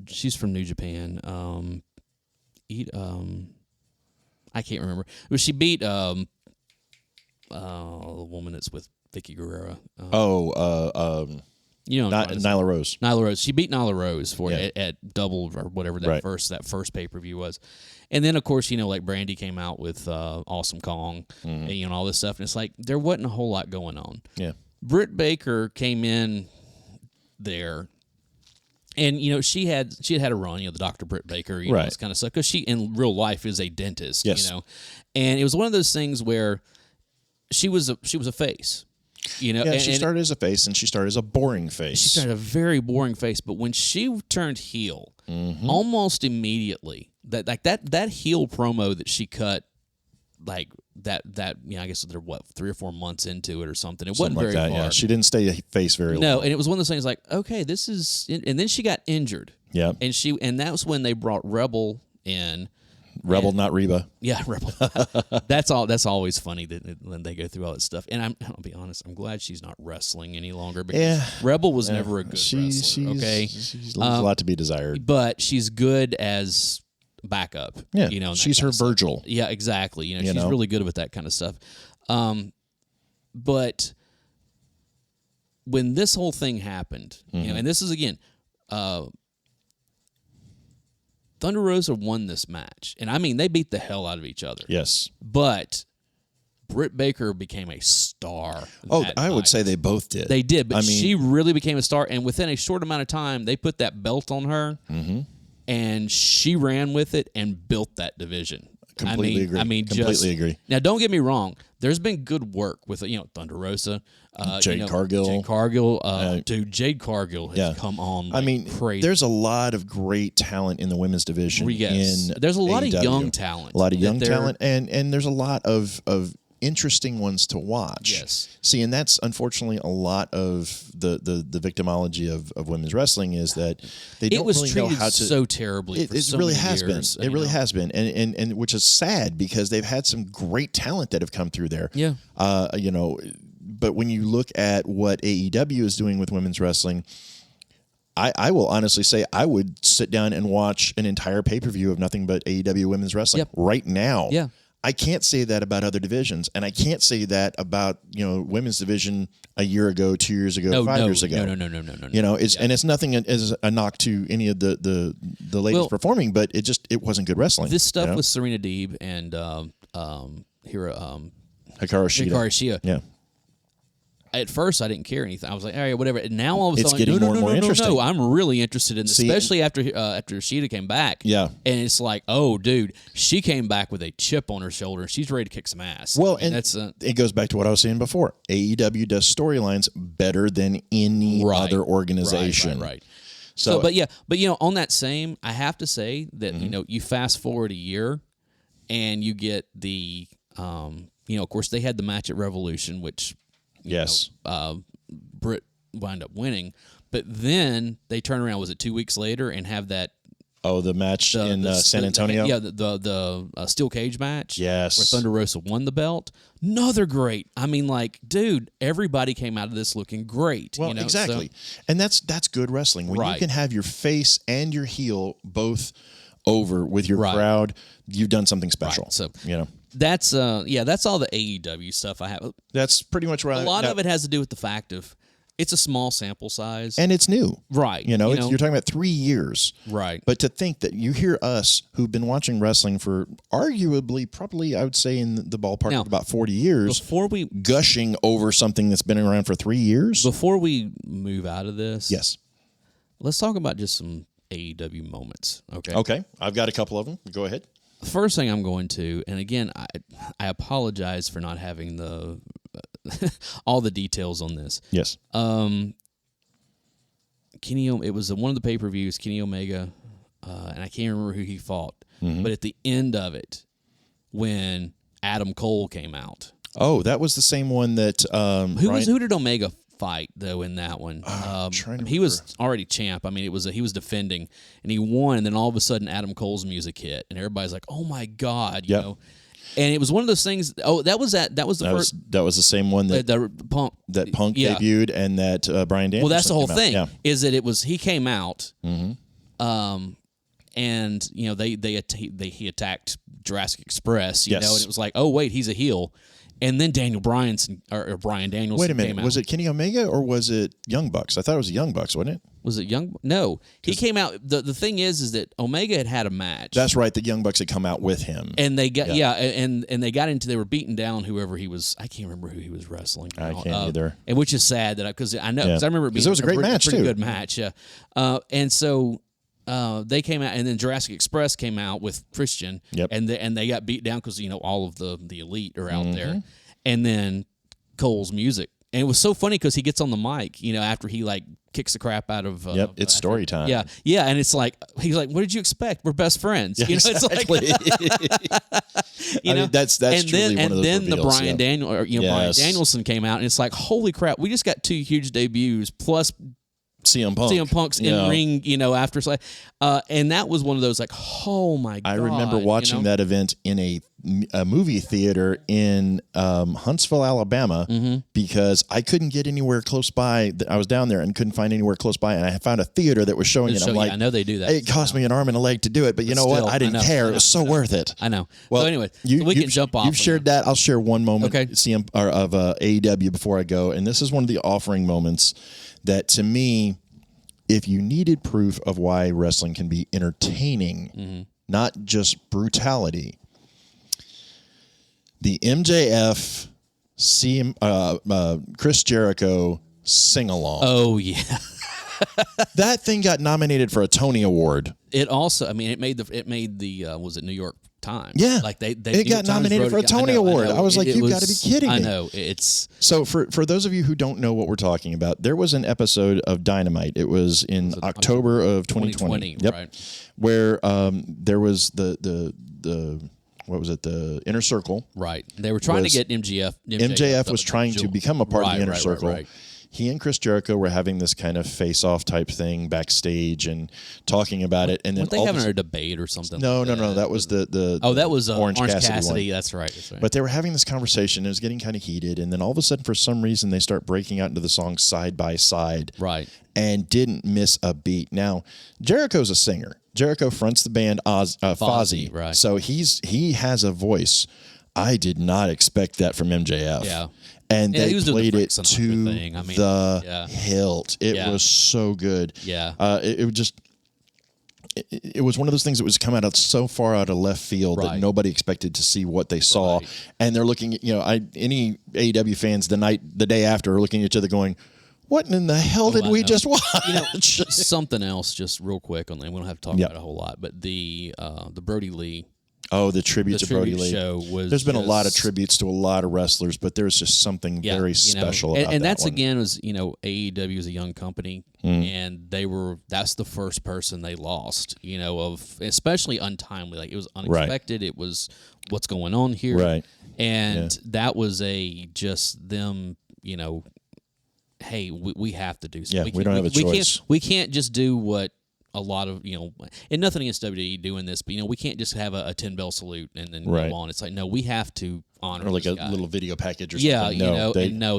she's from New Japan. I can't remember. But she beat the woman that's with Vicky Guerrero. Nyla Rose. Nyla Rose. She beat Nyla Rose at Double or whatever that first pay-per-view was. And then, of course, like Brandy came out with Awesome Kong and all this stuff. And it's like there wasn't a whole lot going on. Yeah. Britt Baker came in there, and she had a run, the Dr. Britt Baker, this kind of stuff, because she in real life is a dentist, and it was one of those things where she was a face, and she started as a face, and she started as a boring face. She started a very boring face, but when she turned heel, almost immediately, that heel promo that she cut like that I guess they're 3 or 4 months into it or something. It Something wasn't very far. Yeah, she didn't stay a face very long. No, and it was one of those things like, okay, this is, and then she got injured. Yeah, and that was when they brought Rebel in. Rebel, not Reba. Yeah, Rebel. That's all. That's always funny that when they go through all that stuff. And I'll be honest, I'm glad she's not wrestling any longer because Rebel was never a good wrestler. Okay, she's a lot to be desired, but she's good as backup. Yeah, she's her Virgil. Yeah, exactly. She's really good with that kind of stuff. But when this whole thing happened, and this is again. Thunder Rosa won this match. And I mean, they beat the hell out of each other. Yes. But Britt Baker became a star. I would say they both did. They did, but she really became a star. And within a short amount of time, they put that belt on her, and she ran with it and built that division. Completely agree. Now, don't get me wrong. There's been good work with Thunder Rosa, Jade Cargill. Dude, Jade Cargill has come on. Crazy. There's a lot of great talent in the women's division. Yes. There's a lot of young talent. A lot of young talent, and there's a lot of interesting ones to watch. Yes. See, and that's unfortunately a lot of the victimology of women's wrestling is that they don't really know how to. So terribly. It really has years, been. It really has been, and which is sad because they've had some great talent that have come through there. Yeah. But when you look at what AEW is doing with women's wrestling, I will honestly say I would sit down and watch an entire pay-per-view of nothing but AEW women's wrestling right now. Yeah. I can't say that about other divisions, and I can't say that about women's division a year ago, 2 years ago, 5 years ago. No. And it's nothing as a knock to any of the ladies performing, but it wasn't good wrestling. This stuff with Serena Deeb and Hikaru Shida. Yeah. At first, I didn't care anything. I was like, all right, whatever. And now all of a sudden, it's getting more and more interesting. No, I'm really interested in this, especially after Shida came back. Yeah. And it's like, oh, dude, she came back with a chip on her shoulder. She's ready to kick some ass. Well, and it goes back to what I was saying before. AEW does storylines better than any other organization. Right. So, but on that same, I have to say that you fast forward a year, and you get the, of course, they had the match at Revolution, which. Britt wound up winning, but then they turn around. Was it 2 weeks later and have that? Oh, the match in San Antonio. The steel cage match. Yes, where Thunder Rosa won the belt. Another great. I mean, dude, everybody came out of this looking great. Well, exactly, and that's good wrestling when you can have your face and your heel both over with your crowd. You've done something special. Right. So That's that's all the AEW stuff I have. That's pretty much where a lot of it has to do with the fact of it's a small sample size and it's new, right? You're talking about 3 years, right? But to think that you hear us who've been watching wrestling for arguably, probably I would say in the ballpark of about 40 years, before we gushing over something that's been around for 3 years. Before we move out of this, yes, let's talk about just some AEW moments. Okay, I've got a couple of them. Go ahead. The first thing I'm going to, and again, I apologize for not having the all the details on this. Yes. It was one of the pay-per-views, Kenny Omega, and I can't remember who he fought, but at the end of it, when Adam Cole came out. Oh, that was the same one that who did Omega fight though in that one? He was already champ. I mean, he was defending and he won, and then all of a sudden Adam Cole's music hit, and everybody's like, "Oh my god!" You know. And it was one of those things. Oh, that was the first. That was the same one that Punk debuted, and that Bryan Danielson. Well, that's the whole thing. Yeah. Is that he came out, and he attacked Jurassic Express. You know, and it was like, oh wait, he's a heel. And then Bryan Danielson. Wait a minute, came out. Was it Kenny Omega or was it Young Bucks? I thought it was Young Bucks, wasn't it? Was it Young? No, he came out. The thing is that Omega had a match. That's right. The Young Bucks had come out with him, and they got and they got into. They were beating down whoever he was. I can't remember who he was wrestling. I can't either. And which is sad that because I know because I remember it being it was a great match pretty too. Good match. Yeah, and so. They came out, and then Jurassic Express came out with Christian, and they got beat down because all of the elite are out there, and then Cole's music, And it was so funny because he gets on the mic, after he like kicks the crap out of. It's story time. Yeah, and it's like he's like, "What did you expect? We're best friends." Yeah, exactly. It's like, that's and truly then, one of those then reveals, the Brian Daniel, Brian Danielson came out, and it's like, holy crap, we just got 2 huge debuts plus CM Punk's in ring, after and that was one of those like, oh my god! I remember watching that event in a movie theater in Huntsville, Alabama, because I couldn't get anywhere close by. I was down there and couldn't find anywhere close by, and I found a theater that was showing it. I'm like, I know they do that. It cost me an arm and a leg to do it, but you know what? I didn't care. It was so worth it. I know. Well, so anyway, we can jump off. You've shared that. I'll share one moment of AEW before I go, and this is one of the offering moments that, to me, if you needed proof of why wrestling can be entertaining, not just brutality, the MJF Chris Jericho sing-along. Oh, yeah. That thing got nominated for a Tony Award. It also, it made the was it New York Times? Yeah, like it got nominated for a Tony Award. I was like, you've got to be kidding me. I know it's so. For those of you who don't know what we're talking about, there was an episode of Dynamite. It was in October of 2020. Yep, right. Where there was the what was it? The Inner Circle. Right. They were trying to get MJF. MJF was trying to become a part of the Inner Circle. Right. He and Chris Jericho were having this kind of face-off type thing backstage and talking about it. And then weren't they having a debate or something? No. That was the that was Orange Cassidy one. That's right. But they were having this conversation. It was getting kind of heated. And then all of a sudden, for some reason, they start breaking out into the song Side by Side. Right. And didn't miss a beat. Now, Jericho's a singer. Jericho fronts the band Fozzy. Right. So he has a voice. I did not expect that from MJF. Yeah. And they played it to the hilt. It was so good. Yeah. It was one of those things that was come out of so far out of left field that nobody expected to see what they saw. Right. And they're looking at, any AEW fans the day after are looking at each other going, what in the hell did we just watch? Something else, just real quick on that. We don't have to talk about it a whole lot, but the Brody Lee. Oh, the tribute to Brody Lee. There's been a lot of tributes to a lot of wrestlers, but there's just something very special about that. And that's one. Again was AEW is a young company, and that's the first person they lost. Especially untimely. Like it was unexpected. Right. It was what's going on here. Right. And that was just them. Hey, we have to do something. Yeah, we don't have a choice. We can't just do what a lot of, and nothing against WWE doing this, but, we can't just have a 10-bell salute and then move on. It's like, no, we have to honor or like this a guy. Little video package or something. Yeah,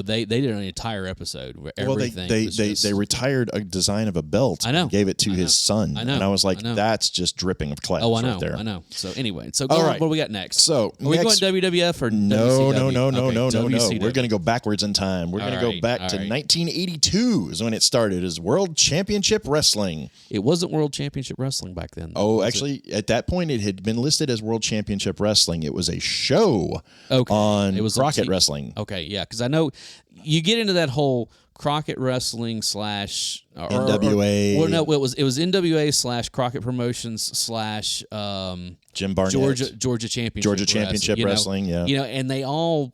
they did an entire episode where everything they retired a design of a belt and gave it to his son. And I was like, that's just dripping of class right there. I know. So anyway, what do we got next? So are we going WWF or No. WCW? We're going to go backwards in time. We're going to go back to 1982 is when it started as World Championship Wrestling. It wasn't World Championship Wrestling back then. Oh, actually, at that point, it had been listed as World Championship Wrestling. It was a show on Crockett Wrestling. Okay, yeah, because I know you get into that whole Crockett Wrestling / NWA. Well, no, it was NWA / Crockett Promotions / Jim Barnett, Georgia Championship Wrestling. Yeah, and they all.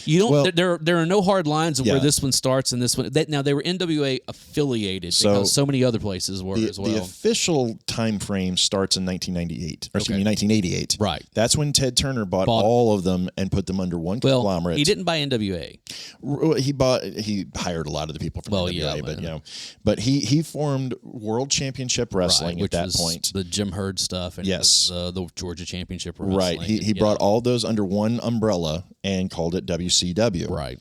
You don't. Well, there are no hard lines of where this one starts and this one. Now they were NWA affiliated because so many other places were as well. The official time frame starts in 1998, or excuse me, 1988. Right. That's when Ted Turner bought all of them and put them under one conglomerate. He didn't buy NWA. He hired a lot of the people from NWA, but he formed World Championship Wrestling at that point. The Jim Herd stuff, and the Georgia Championship Wrestling. Right. He brought all those under one umbrella and called it WCW. Right.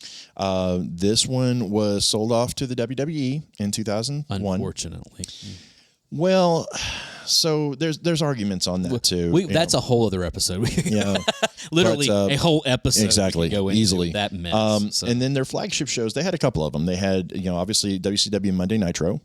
This one was sold off to the WWE in 2001. Unfortunately. Well, so there's arguments on that too. That's a whole other episode. Literally a whole episode. Exactly. Go easily. That mess. And then their flagship shows, they had a couple of them. They had, obviously WCW Monday Nitro.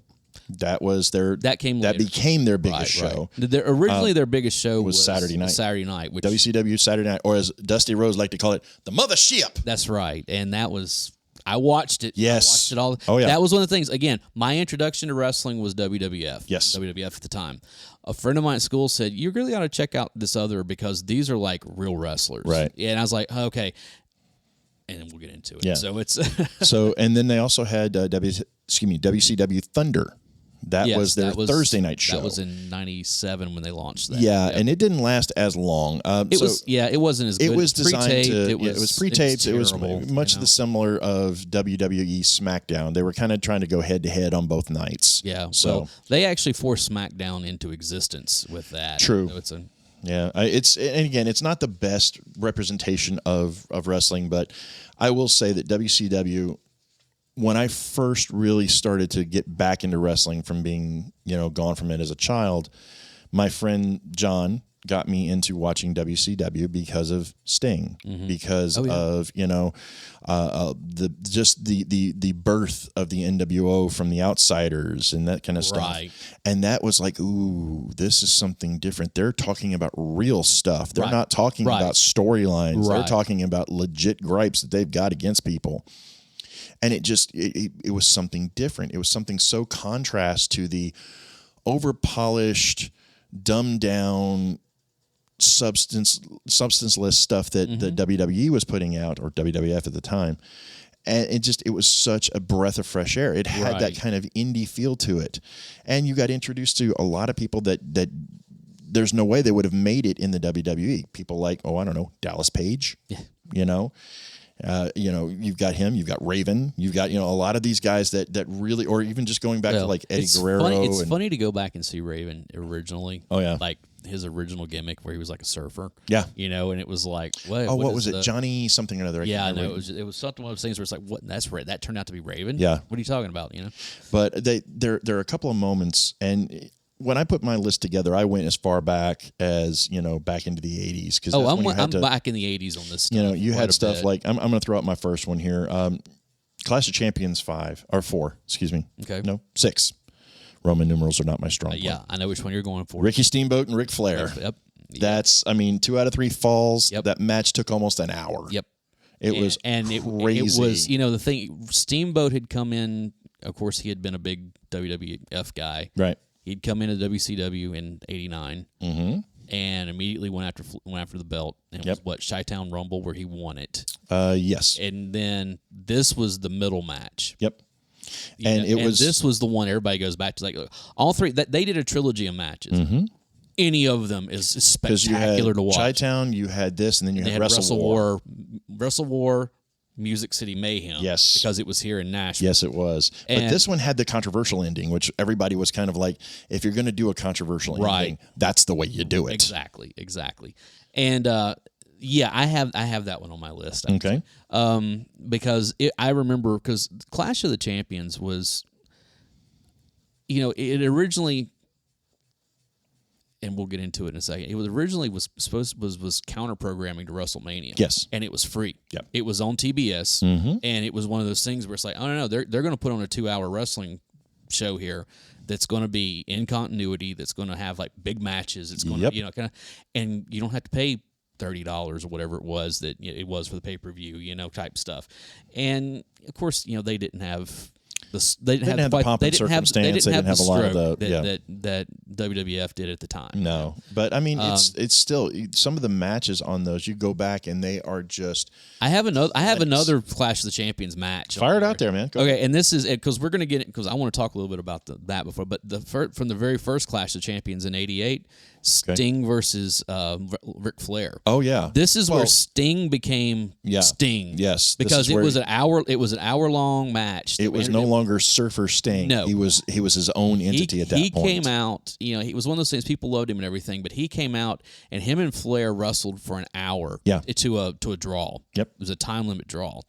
That was became their biggest show. Originally, their biggest show was Saturday night. Which WCW Saturday Night, or as Dusty Rhodes liked to call it, the mothership. That's right, and that was. I watched it. Yes, I watched it all. Oh yeah, that was one of the things. Again, my introduction to wrestling was WWF. Yes, WWF at the time. A friend of mine at school said, "You really ought to check out this other because these are like real wrestlers." Right. And I was like, "Okay." and then we'll get into it. Yeah. So it's and then they also had WCW Thunder. That was their Thursday night show. That was in '97 when they launched that. Yeah, and it didn't last as long. It wasn't as good. It was designed it was pre-taped. It was terrible, much the similar of WWE SmackDown. They were kind of trying to go head to head on both nights. Yeah. So well, they actually forced SmackDown into existence with that. True. So and again, it's not the best representation of wrestling, but I will say that WCW, when I first really started to get back into wrestling from being, gone from it as a child, my friend John got me into watching WCW because of Sting, because of the birth of the NWO from the Outsiders and that kind of stuff. Right. And that was like, ooh, this is something different. They're talking about real stuff. They're not talking about storylines. They're talking about legit gripes that they've got against people. And it was something different. It was something so contrast to the over-polished, dumbed-down, substanceless stuff that the WWE was putting out, or WWF at the time. And it was such a breath of fresh air. It had that kind of indie feel to it. And you got introduced to a lot of people that there's no way they would have made it in the WWE. People like, Dallas Page, you've got him, you've got Raven, you've got, a lot of these guys that really, or even just going back to like Eddie Guerrero. It's funny to go back and see Raven originally. Oh, yeah. Like his original gimmick where he was like a surfer. Yeah. And it was like, what was it? Johnny something or another. I know. It was something, one of those things where it's like, what? That's right. That turned out to be Raven? Yeah. What are you talking about, But there are a couple of moments, and when I put my list together, I went as far back as, back into the 80s. Cause I'm back in the 80s on this stuff. You had stuff like, I'm going to throw out my first one here. Clash of Champions 4, excuse me. Okay. No, 6. Roman numerals are not my strong point. Yeah, I know which one you're going for. Ricky Steamboat and Ric Flair. Yep. That's, 2 out of 3 falls. Yep. That match took almost an hour. Yep. It was crazy. It was, the thing, Steamboat had come in, of course, he had been a big WWF guy. Right. He'd come into WCW in '89, and immediately went after the belt. And it was Chi-Town Rumble where he won it. Yes. And then this was the middle match. Yep. And this was the one everybody goes back to. Like all three, they did a trilogy of matches. Any of them is spectacular to watch. Chi-Town, you had this, and then you had Wrestle War. Wrestle War, Music City Mayhem. Yes. Because it was here in Nashville. Yes, it was. But this one had the controversial ending, which everybody was kind of like, if you're going to do a controversial ending, that's the way you do it. Exactly. And I have that one on my list. Okay. Because I remember, because Clash of the Champions was, it originally, and we'll get into it in a second. It was originally was counter programming to WrestleMania. Yes, and it was free. Yep. It was on TBS, and it was one of those things where it's like, oh no, they're going to put on a 2-hour wrestling show here that's going to be in continuity. That's going to have like big matches. It's going to kind of, and you don't have to pay $30 or whatever it was that it was for the pay-per-view, type stuff. And of course, they didn't have. They didn't have the pomp and circumstance. They didn't have a lot of that WWF did at the time. No, but it's still some of the matches on those. You go back and they are just. I have another Clash of the Champions match. Fire it out there, man. Go ahead. And this is because we're going to get it because I want to talk a little bit about that before. But from the very first Clash of Champions in '88, Sting versus Ric Flair. Oh yeah, this is where Sting became Sting. Yes, because it was an hour. It was an hour-long match. It was no longer Surfer Sting. No, he was his own entity at that point. He came out. He was one of those things. People loved him and everything, but he came out and him and Flair wrestled for an hour. Yeah. to a draw. Yep, it was a time limit draw,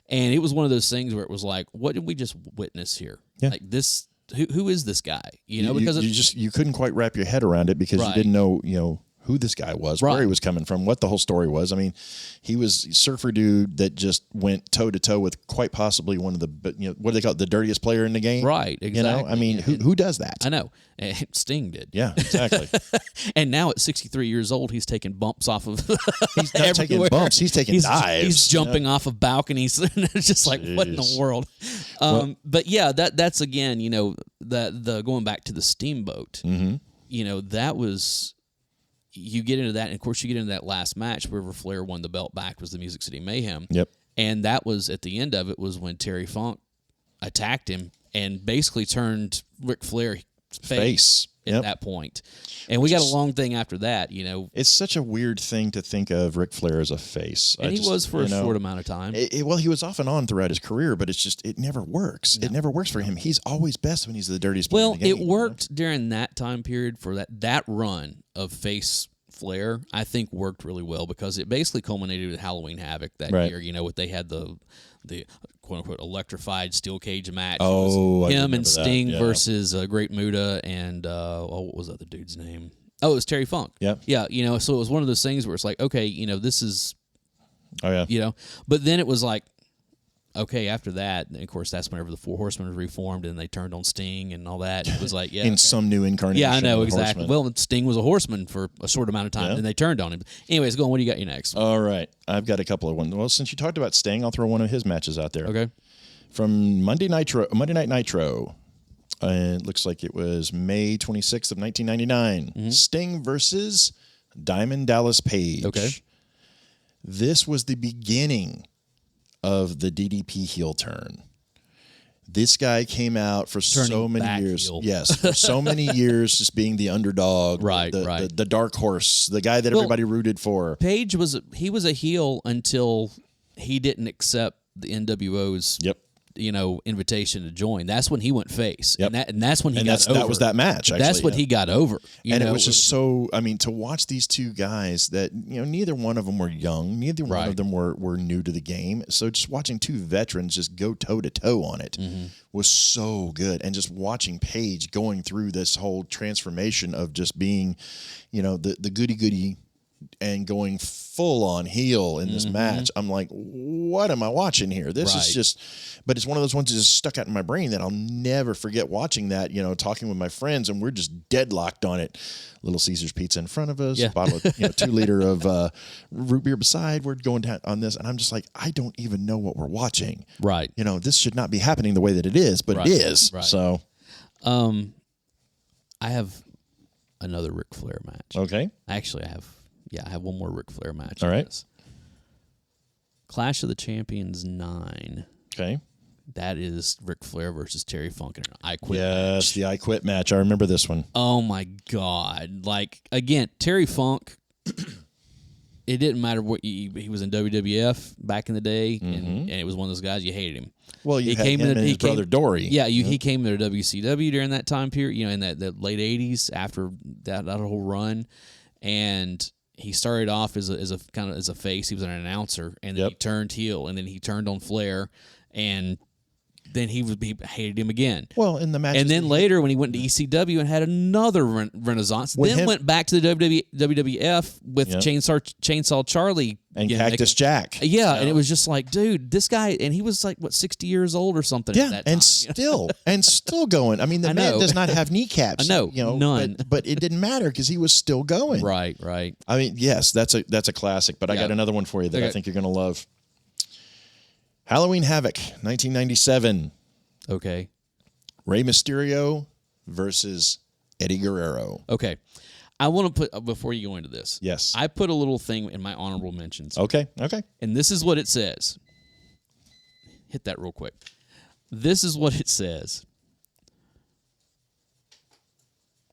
and it was one of those things where it was like, what did we just witness here? Yeah. Like this. Who is this guy? Because you couldn't quite wrap your head around it because you didn't know who this guy was, where he was coming from, what the whole story was. I mean, he was surfer dude that just went toe to toe with quite possibly one of the what do they call it, the dirtiest player in the game, right? Exactly. I mean, who does that? I know. Sting did. Yeah, exactly. And now at 63 years old, he's taking bumps off of. He's not taking bumps. He's taking dives. He's jumping off of balconies. It's just like, what in the world? But yeah, that's again, the going back to the Steamboat. That was. You get into that, and of course, you get into that last match where Flair won the belt back was the Music City Mayhem. Yep. And that was, at the end of it, was when Terry Funk attacked him and basically turned Ric Flair face at that point. And we got a long thing after that, you know. It's such a weird thing to think of Ric Flair as a face. And he was for a short amount of time. Well, he was off and on throughout his career, but it's just, it never works. No. It never works for him. He's always best when he's the dirtiest player in the game. It worked during that time period for that run of face Flair, I think worked really well because it basically culminated with Halloween Havoc that year. You know, what they had the quote unquote electrified steel cage match. Oh, him and Sting versus Great Muta and what was the other dude's name? Oh, it was Terry Funk. Yeah, yeah. You know, so it was one of those things where it's like, okay, you know, this is. Oh yeah. You know, but then it was like, okay, after that, and of course, that's whenever the Four Horsemen was reformed and they turned on Sting and all that. It was like, yeah. In some new incarnation. Yeah, I know, exactly. Well, Sting was a horseman for a short amount of time, and they turned on him. Anyways, go on. What do you got you next? All right. I've got a couple of ones. Well, since you talked about Sting, I'll throw one of his matches out there. Okay. From Monday Night Nitro. It looks like it was May 26th of 1999. Mm-hmm. Sting versus Diamond Dallas Page. Okay. This was the beginning of the DDP heel turn. This guy came out for so many years. Heel. Yes, for so many years, just being the underdog, the dark horse, the guy that everybody rooted for. Page was a heel until he didn't accept the NWO's invitation to join. That's when he went face. Yep. And that's when he got over. That was that match, actually. That's what he got over. It was just so, I mean, to watch these two guys that, neither one of them were young. Neither one of them were new to the game. So just watching two veterans just go toe-to-toe on it was so good. And just watching Paige going through this whole transformation of just being, the goody-goody and going full on heel in this match. I'm like, what am I watching here? This is just, but it's one of those ones that just stuck out in my brain that I'll never forget watching that, talking with my friends, and we're just deadlocked on it. Little Caesar's pizza in front of us, a bottle of, 2 liter of root beer beside. We're going down on this. And I'm just like, I don't even know what we're watching. Right. This should not be happening the way that it is, but it is. Right. So, I have another Ric Flair match. Okay. Actually, I have one more Ric Flair match. All right. Clash of the Champions 9. Okay. That is Ric Flair versus Terry Funk in an I Quit match. Yes, the I Quit match. I remember this one. Oh, my God. Like, again, Terry Funk, it didn't matter what he was in WWF back in the day, and it was one of those guys, you hated him. Well, he came in his brother Dory. Yeah, he came to WCW during that time period, in that late 80s after that whole run, and he started off as a face. He was an announcer, and then he turned heel, and then he turned on Flair, and then he hated him again. Well, in the match, and then later when he went to ECW and had another renaissance, then went back to the WWF with Chainsaw Charlie and Cactus Jack. Yeah, and it was just like, dude, this guy, and he was like 60 years old or something. Yeah, at that time, still going. I mean, the man does not have kneecaps. I know, none. But it didn't matter because he was still going. Right. I mean, yes, that's a classic. But I got another one for you that I think you're going to love. Halloween Havoc, 1997. Okay. Rey Mysterio versus Eddie Guerrero. Okay. I want to put, before you go into this. Yes. I put a little thing in my honorable mentions. Okay. And this is what it says. Hit that real quick. This is what it says.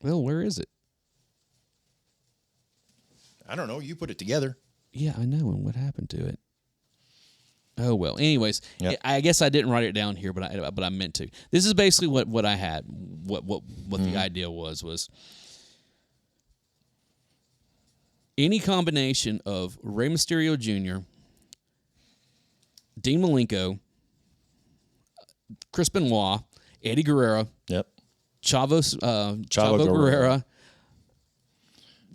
Well, where is it? I don't know. You put it together. Yeah, I know. And what happened to it? Oh, well. Anyways, I guess I didn't write it down here, but I meant to. This is basically what I had. What the idea was any combination of Rey Mysterio Jr., Dean Malenko, Chris Benoit, Eddie Guerrero, Chavo Guerrero,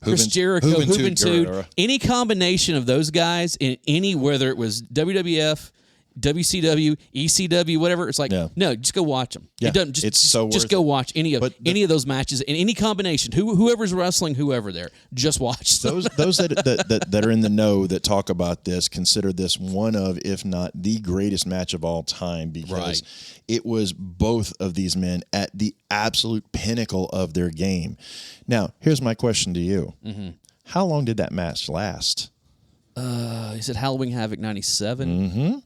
Chris Jericho, Juventud, any combination of those guys in any, whether it was WWF, WCW, ECW, whatever, it's like, no, just go watch them. Yeah, just go watch any of those matches in any combination. Whoever's wrestling, whoever there, just watch them. Those that are in the know that talk about this consider this one of, if not the greatest match of all time, because it was both of these men at the absolute pinnacle of their game. Now, here's my question to you. Mm-hmm. How long did that match last? Is it Halloween Havoc 97? Mm-hmm.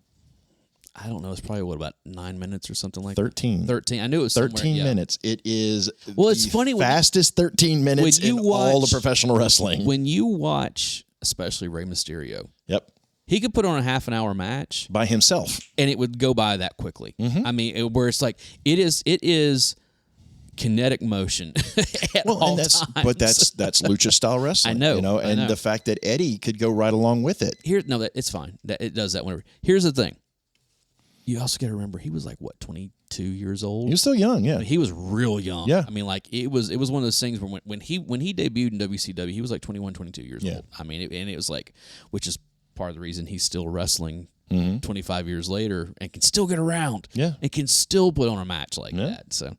I don't know. It's probably about 9 minutes or something like 13. 13. I knew it was 13 minutes. It is it's funny fastest 13 minutes in all of professional wrestling. When you watch, especially Rey Mysterio. Yep. He could put on a half an hour match by himself, and it would go by that quickly. Mm-hmm. I mean, where it's like it is kinetic motion at all times. But that's lucha style wrestling. I know, and the fact that Eddie could go right along with it. It's fine. It does that whenever. Here's the thing. You also got to remember he was like 22 years old. He was still young, yeah. I mean, he was real young. Yeah. I mean, like it was one of those things where when he debuted in WCW, he was like 21, 22 years old. I mean, it was like, which is part of the reason he's still wrestling 25 years later and can still get around. Yeah. And can still put on a match like that. So,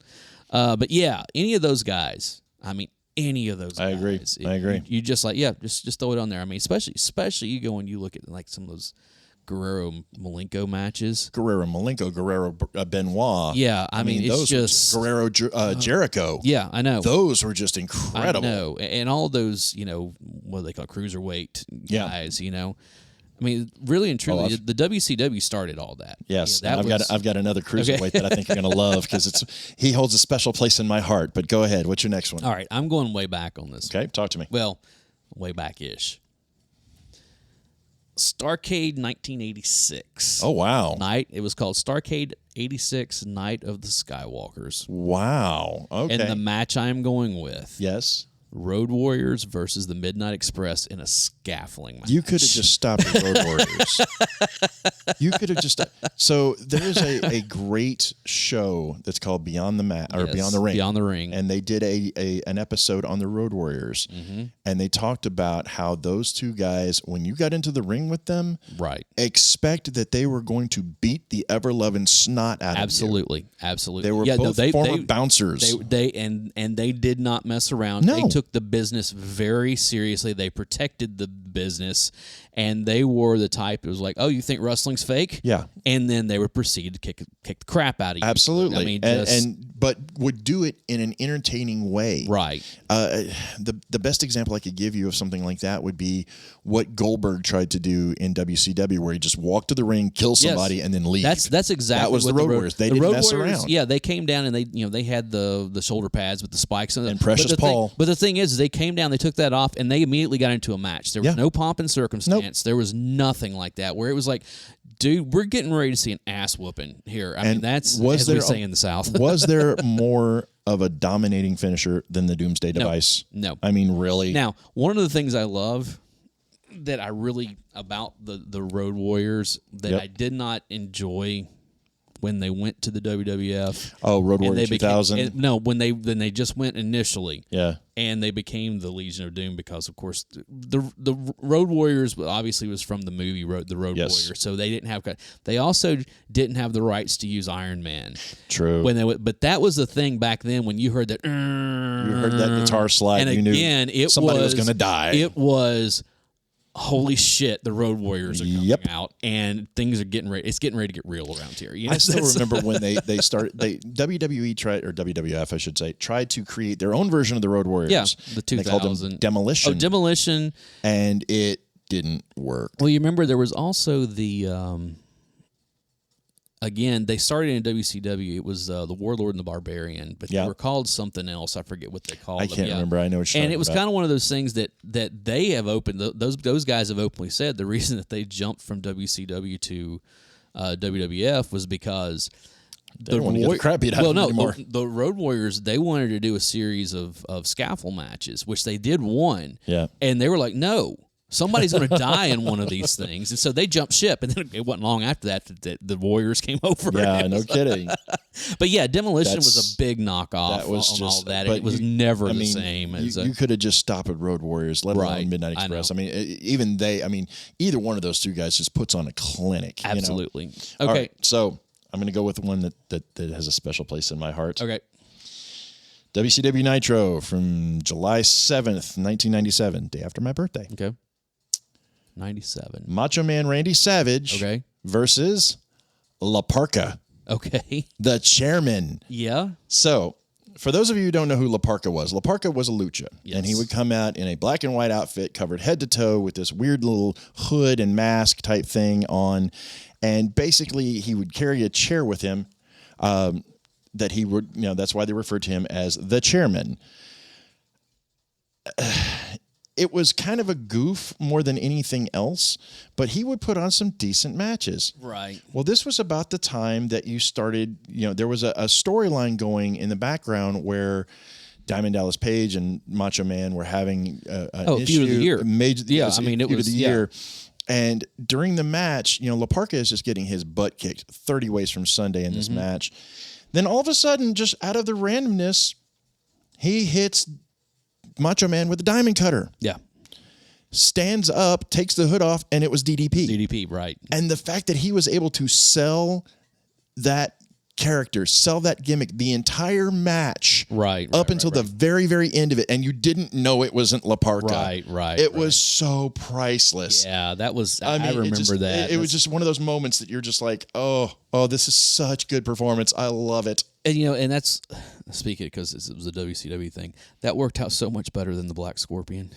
but yeah, any of those guys, I mean, any of those guys. I agree. You just like, just throw it on there. I mean, especially you go and you look at like some of those Guerrero Malenko matches. Guerrero Benoit. Yeah, I mean it's those just Guerrero Jericho. Yeah, I know. Those were just incredible. I know. And all those, what do they call cruiserweight guys, I mean, really and truly, the WCW started all that. Yes, I've got another cruiserweight that I think you're going to love because he holds a special place in my heart. But go ahead, what's your next one? All right, I'm going way back on this. Okay, talk to me. Well, way back-ish. Starrcade 1986. Oh, wow. It was called Starrcade 86 Night of the Skywalkers. Wow. Okay. And the match I'm going with. Yes. Road Warriors versus the Midnight Express in a scaffolding match. You could have just stopped at Road Warriors. You could have just. So there is a great show that's called Beyond the Mat or Beyond the Ring. Beyond the Ring, and they did an episode on the Road Warriors, and they talked about how those two guys, when you got into the ring with them, expect that they were going to beat the ever loving snot out of you. Absolutely. They were both former bouncers. They did not mess around. No. They took the business very seriously. They protected the business, and they were the type that was like, "Oh, you think wrestling's fake?" Yeah, and then they would proceed to kick the crap out of you. Absolutely. I mean, but would do it in an entertaining way. Right. The best example I could give you of something like that would be what Goldberg tried to do in WCW, where he just walked to the ring, kill somebody, and then leave. That's exactly that was the Road Warriors. They didn't mess around. Yeah, they came down and they had the shoulder pads with the spikes and Precious Paul. But the thing is, they came down, they took that off, and they immediately got into a match. There was no pomp and circumstance. Nope. There was nothing like that. Where it was like, dude, we're getting ready to see an ass whooping here. I mean, that's as we say in the South. Was there more of a dominating finisher than the Doomsday Device? No. I mean, really? Now, one of the things I love that I really about the Road Warriors that I did not enjoy when they went to the WWF. Oh, Road Warrior 2000? When they just went initially. Yeah. And they became the Legion of Doom because, of course, the Road Warriors obviously was from the movie The Road Warrior, so they didn't have. They also didn't have the rights to use Iron Man. True. But that was the thing back then when you heard that. You heard that guitar slide. And you again, knew somebody was going to die. It was. Holy shit, the Road Warriors are coming out, and things are getting ready. It's getting ready to get real around here. I still remember when they started. WWE tried, or WWF, I should say, tried to create their own version of the Road Warriors. Yeah, the 2000. They called them Demolition. Oh, Demolition. And it didn't work. Well, you remember there was also the... Again, they started in WCW. It was the Warlord and the Barbarian, but they were called something else. I forget what they called them. I can't remember. I know what you're talking about. And it was kind of one of those things that they have opened. Those guys have openly said the reason that they jumped from WCW to WWF was because they didn't want to get the crap beat out of them anymore. The Road Warriors, they wanted to do a series of scaffold matches, which they did one. Yeah, and they were like, no. Somebody's going to die in one of these things. And so they jumped ship. And then it wasn't long after that the Warriors came over. Yeah, no kidding. But yeah, Demolition was a big knockoff on all that. It was never the same. You could have just stopped at Road Warriors, let alone Midnight Express. I mean, even either one of those two guys just puts on a clinic. Absolutely. Okay. All right, so I'm going to go with one that has a special place in my heart. Okay. WCW Nitro from July 7th, 1997, day after my birthday. Okay. 97. Macho Man Randy Savage versus La Parka. Okay. The chairman. Yeah. So, for those of you who don't know who La Parka was a lucha. Yes. And he would come out in a black and white outfit covered head to toe with this weird little hood and mask type thing on. And basically, he would carry a chair with him that he would, that's why they referred to him as the chairman. It was kind of a goof more than anything else, but he would put on some decent matches. Right. Well, this was about the time that you started, there was a storyline going in the background where Diamond Dallas Page and Macho Man were having an issue. Feud of the Year. It was Feud of the Year. And during the match, La Parka is just getting his butt kicked 30 ways from Sunday in this match. Then all of a sudden, just out of the randomness, he hits Macho Man with a diamond cutter. Yeah. Stands up, takes the hood off, and it was DDP. DDP, right. And the fact that he was able to sell that character, sell that gimmick the entire match up until the very, very end of it, and you didn't know it wasn't La Parka. Right. It was so priceless. Yeah, that was, I remember that. It was just one of those moments that you're just like, oh, this is such good performance. I love it. And, and that's, speaking because it was a WCW thing, that worked out so much better than the Black Scorpion.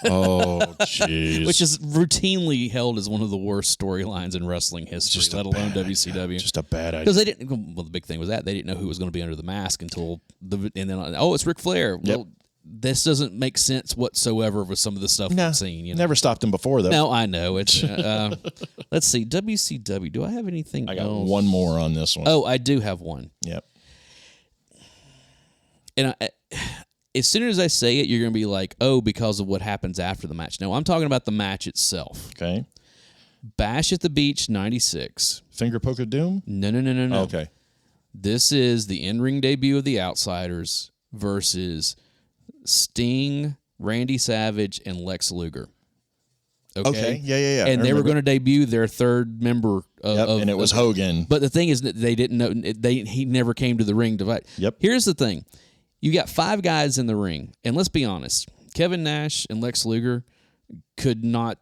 Oh, jeez. Which is routinely held as one of the worst storylines in wrestling history, let alone WCW. Just a bad idea. Because they didn't, well, the big thing was that they didn't know who was going to be under the mask until, and then, it's Ric Flair. Yep. Well, this doesn't make sense whatsoever with some of the stuff we've seen. Never stopped him before, though. No, I know. It's let's see, WCW. Do I have anything I got else? one more on this one. Oh, I do have one. Yep. And as soon as I say it, you're going to be like, oh, because of what happens after the match. No, I'm talking about the match itself. Okay. Bash at the Beach 96. Finger Poke of Doom? No. Okay. This is the in-ring debut of the Outsiders versus Sting, Randy Savage, and Lex Luger. Okay. Yeah. And they were going to debut their third member and it was Hogan. But the thing is that they didn't know, he never came to the ring to fight. Yep. Here's the thing. You got 5 guys in the ring, and let's be honest, Kevin Nash and Lex Luger did not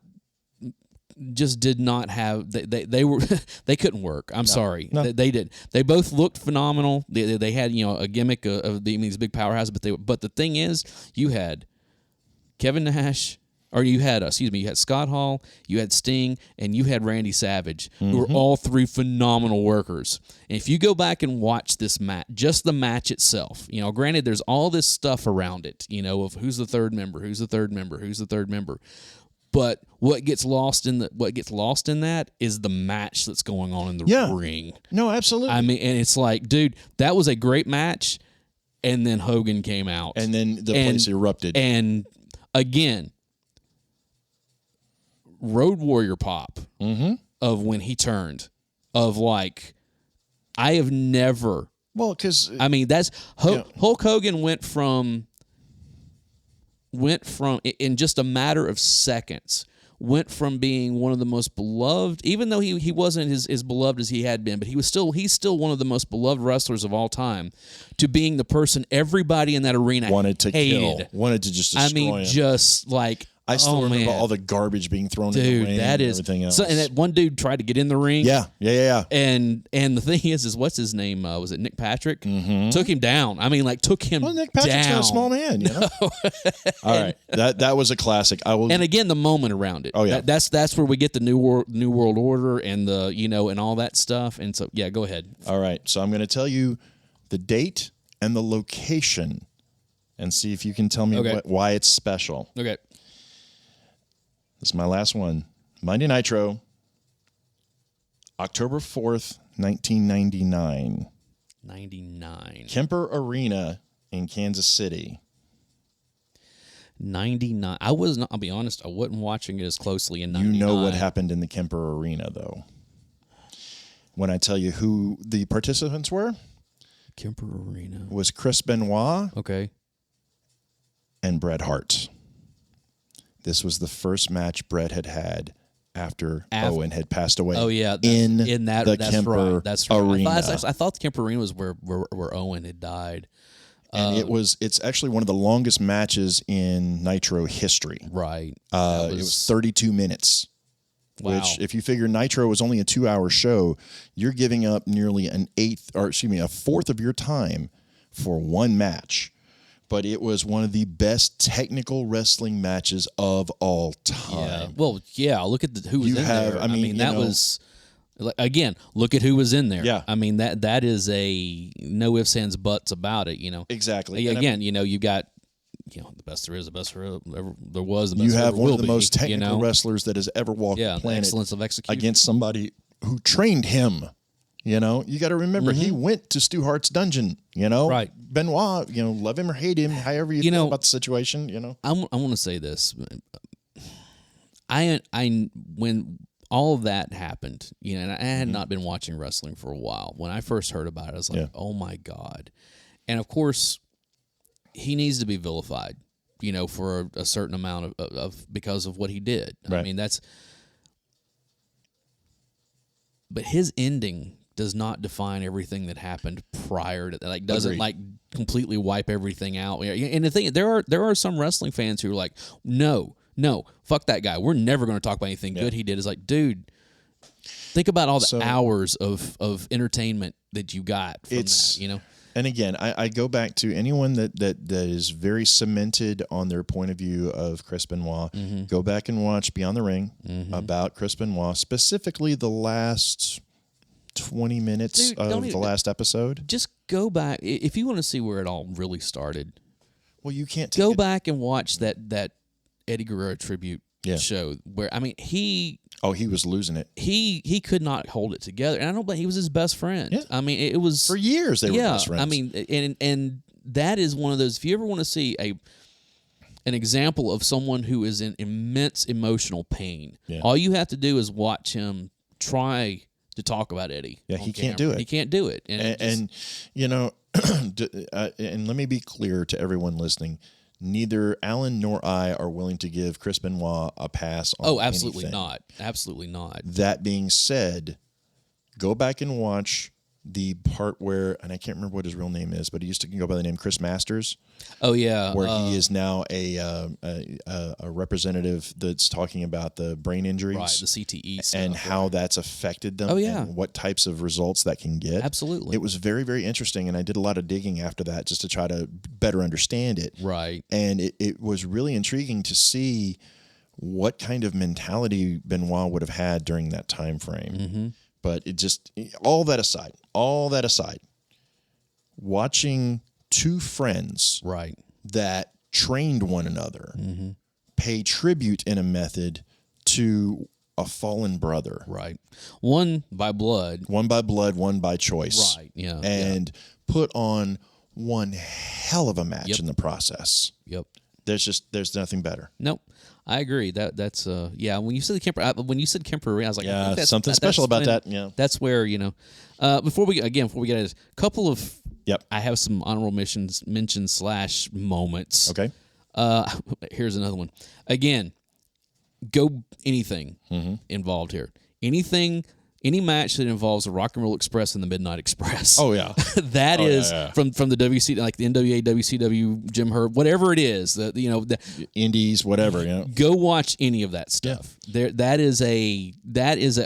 have, they were they couldn't work. I'm sorry. No. They did. They both looked phenomenal. They had, a gimmick of being these big powerhouses, but the thing is, you had Kevin Nash, or you had Scott Hall, you had Sting, and you had Randy Savage, who were all 3 phenomenal workers. And if you go back and watch this match, just the match itself, granted there's all this stuff around it, of who's the third member, but what gets lost in that is the match that's going on in the ring. No, absolutely. I mean, and it's like, dude, that was a great match, and then Hogan came out, and then the place erupted, and again. Road Warrior pop of when he turned, of like, I have never. Well, because that's Hulk Hogan went from in just a matter of seconds, went from being one of the most beloved, even though he wasn't as beloved as he had been, but he's still one of the most beloved wrestlers of all time, to being the person everybody in that arena wanted to hated. kill, wanted to just destroy him. Just like. I still remember all the garbage being thrown in the ring and everything else. And that one dude tried to get in the ring. Yeah. And the thing is what's his name? Was it Nick Patrick? Took him down. Took him down. Well, Nick Patrick's not a small man, All right. That was a classic. And again, the moment around it. Oh, yeah. That's where we get the New World Order and the, and all that stuff. And so, yeah, go ahead. All right. So I'm going to tell you the date and the location and see if you can tell me why it's special. Okay. This is my last one. Monday Nitro, October 4th, 1999. 99. Kemper Arena in Kansas City. 99. I was not, I'll be honest, I wasn't watching it as closely in 99. You know what happened in the Kemper Arena, though. When I tell you who the participants were? Kemper Arena. Was Chris Benoit. Okay. And Bret Hart. This was the first match Bret had after Owen had passed away. Oh yeah, in the Kemper Arena. I thought the Kemper Arena was where Owen had died. And it's actually one of the longest matches in Nitro history. Right. It was 32 minutes. Wow. Which, if you figure Nitro was only a 2-hour show, you're giving up nearly a fourth of your time for one match. But it was one of the best technical wrestling matches of all time. Yeah. Well, yeah. Look at who was in there. Again, look at who was in there. Yeah. I mean, that is a no ifs, ands, buts about it, Exactly. Again, you got, the best there is, the best there was, the best you have ever one will of the be, most technical wrestlers that has ever walked the planet. Excellence of execution. Against somebody who trained him. You got to remember, he went to Stu Hart's dungeon, Right. Benoit, love him or hate him, however you feel about the situation, I want to say this. When all of that happened, and I had not been watching wrestling for a while. When I first heard about it, I was like, oh my God. And of course, he needs to be vilified, for a certain amount of because of what he did. Right. I mean, but his ending does not define everything that happened prior to that. Doesn't completely wipe everything out. And the thing, there are some wrestling fans who are like, no, fuck that guy. We're never going to talk about anything good he did. It's like, dude, think about all the hours of entertainment that you got from that. And again, I go back to anyone that is very cemented on their point of view of Chris Benoit. Mm-hmm. Go back and watch Beyond the Ring about Chris Benoit, specifically the last 20 minutes of the last episode. Just go back. If you want to see where it all really started, well, you can't go back and watch that Eddie Guerrero tribute show where, I mean, he was losing it. He could not hold it together. And I don't blame, he was his best friend. Yeah. I mean, it was for years they were best friends. I mean, and that is one of those, if you ever want to see an example of someone who is in immense emotional pain, all you have to do is watch him try to talk about Eddie. Yeah, he can't do it. He can't do it. And and let me be clear to everyone listening. Neither Alan nor I are willing to give Chris Benoit a pass on absolutely anything. not. Absolutely not. That being said, go back and watch the part where, and I can't remember what his real name is, but he used to go by the name Chris Masters. Oh, yeah. Where he is now a representative that's talking about the brain injuries. Right, the CTE stuff. And how that's affected them. Oh, yeah. And what types of results that can get. Absolutely. It was very, very interesting, and I did a lot of digging after that just to try to better understand it. Right. And it was really intriguing to see what kind of mentality Benoit would have had during that time frame. Mm-hmm. But all that aside, watching two friends that trained one another pay tribute in a method to a fallen brother. Right. One by blood, one by choice. Right, yeah. And put on one hell of a match in the process. Yep. There's nothing better. Nope. I agree. That's when you said Kemper Arena, I was like, that's something special about that. Yeah. That's where, before we get at it, a couple of I have some honorable mentions / moments. Okay. Here's another one. Again, go anything involved here. Any match that involves the Rock and Roll Express and the Midnight Express. Oh yeah, that is from the WC, like the NWA, WCW, Jim Herd, whatever it is. The Indies, whatever. Go watch any of that stuff. Yeah. That is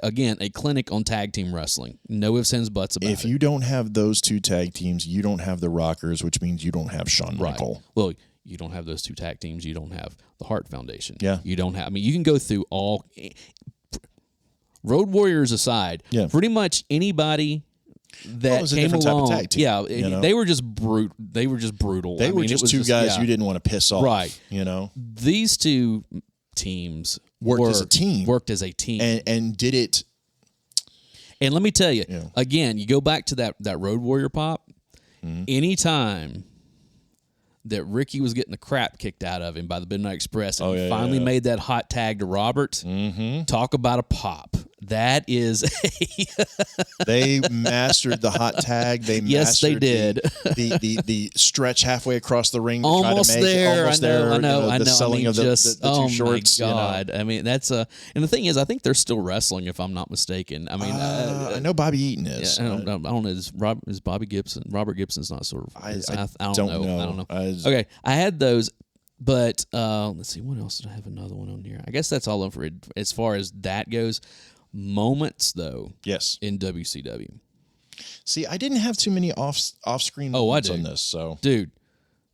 again a clinic on tag team wrestling. No ifs, ands, buts about it. If you don't have those two tag teams, you don't have the Rockers, which means you don't have Shawn Michael. Well, you don't have those two tag teams. You don't have the Hart Foundation. Yeah. You don't have. I mean, you can go through all. Road Warriors aside, pretty much anybody that came along, type of tag team, they were just brutal. They were just two guys you didn't want to piss off, right? These two teams worked as a team, and did it. And let me tell you, again, you go back to that Road Warrior pop. Anytime that Ricky was getting the crap kicked out of him by the Midnight Express, and he finally made that hot tag to Robert. Talk about a pop. That is They mastered the hot tag. They mastered the stretch halfway across the ring. Almost there. I know. The selling of the two shorts. Oh my God. I mean, that's and the thing is, I think they're still wrestling, if I'm not mistaken. I mean, I know Bobby Eaton is. I don't know. Is Bobby Gibson? Robert Gibson's not sort of. I don't know. Okay, I had those, but let's see. What else did I have? Another one on here. I guess that's all over it as far as that goes. Moments though, in WCW. See, I didn't have too many off-screen moments on this. So, dude,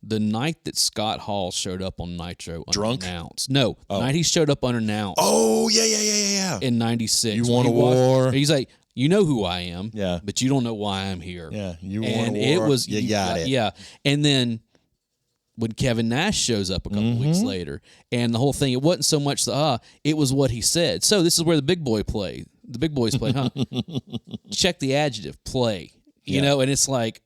the night that Scott Hall showed up on Nitro unannounced. No, the night he showed up unannounced. Oh yeah. In '96, you want a war? He's like, You know who I am, yeah, but you don't know why I'm here. Yeah, you and want it was you got it. Yeah, and then when Kevin Nash shows up a couple weeks later, and the whole thing, it wasn't so much it was what he said. So this is where the big boys play, huh? Check the adjective, play. You know, and it's like,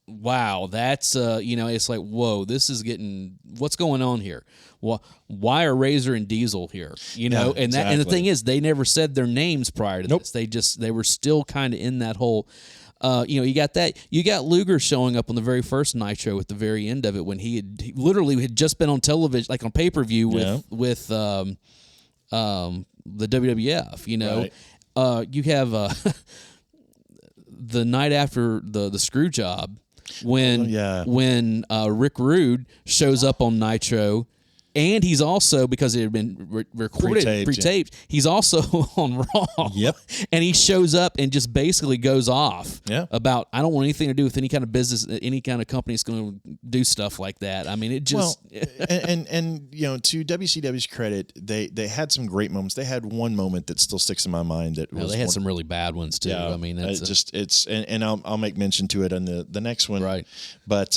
wow, that's it's like, whoa, this is getting, what's going on here? Why are Razor and Diesel here? You know, and that, and the thing is, they never said their names prior to this. They were still kind of in that whole, you got that. You got Luger showing up on the very first Nitro at the very end of it when he literally had just been on television, like on pay-per-view with the WWF. You know, you have the night after the screw job when Rick Rude shows up on Nitro. And he's also, because it had been recorded, pre-taped, he's also on Raw. Yep. And he shows up and just basically goes off about, I don't want anything to do with any kind of business, any kind of company that's going to do stuff like that. I mean, it just... Well, and you know, to WCW's credit, they had some great moments. They had one moment that still sticks in my mind. They had some really bad ones, too. Yeah, I mean, it's and I'll make mention to it on the next one. Right. But...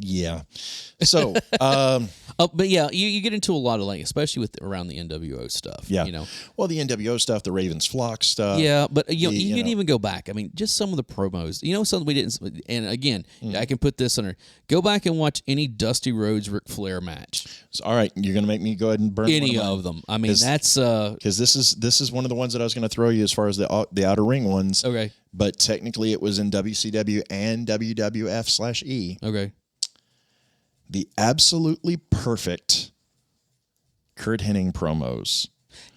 yeah. So, but yeah, you get into a lot of, like, especially with around the NWO stuff. Yeah. You know, well, the NWO stuff, the Ravens Flock stuff. Yeah, but you can even go back. I mean, just some of the promos. You know, something we didn't. And again, I can put this under. Go back and watch any Dusty Rhodes Ric Flair match. So, all right, you're gonna make me go ahead and burn any of them. I mean, that's because this is one of the ones that I was gonna throw you as far as the outer ring ones. Okay. But technically, it was in WCW and WWF/E. Okay. The absolutely perfect Kurt Hennig promos,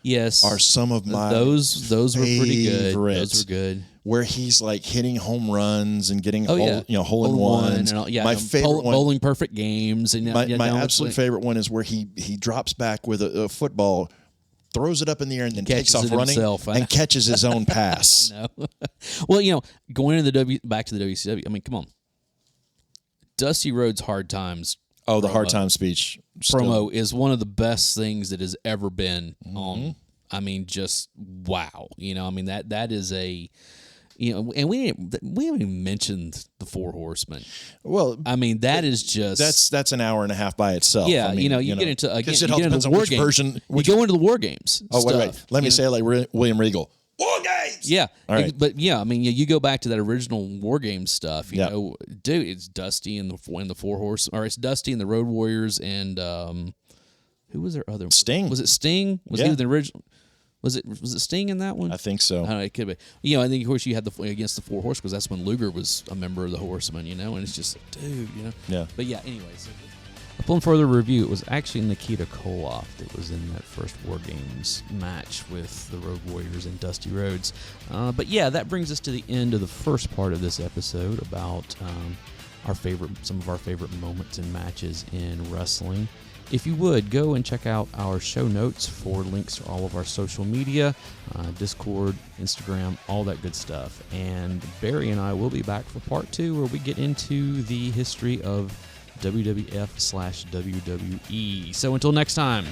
yes, are some of my those were pretty good. Those were good. Where he's like hitting home runs and getting hole in ones. My favorite one, bowling perfect games. And my absolute favorite one is where he drops back with a football, throws it up in the air, and then takes off running and catches his own pass. I know. Well, going into back to the WCW. I mean, come on. Dusty Rhodes' Hard Times. Oh, the Hard Time speech promo is one of the best things that has ever been on. I mean, just wow. You know, I mean that is a, and we haven't even mentioned the Four Horsemen. Well, I mean that is just that's an hour and a half by itself. Yeah, I mean, you get into again. It all depends on which version. You go into the War Games. Oh, wait. Let me say it like William Regal. War Games. Yeah, all right. But yeah, I mean, you go back to that original War Games stuff. You know, dude, it's Dusty and the Four Horse, or it's Dusty and the Road Warriors, and who was their other? Sting. Was it Sting? Was he the original? Was it Sting in that one? I think so. I don't know, it could be. I think of course you had against the Four Horse because that's when Luger was a member of the Horsemen. And it's just, dude, Yeah. But yeah, anyways. Upon further review, it was actually Nikita Koloff that was in that first War Games match with the Road Warriors and Dusty Rhodes. But yeah, that brings us to the end of the first part of this episode about some of our favorite moments and matches in wrestling. If you would, go and check out our show notes for links to all of our social media, Discord, Instagram, all that good stuff. And Barry and I will be back for part 2 where we get into the history of WWF/WWE. So until next time.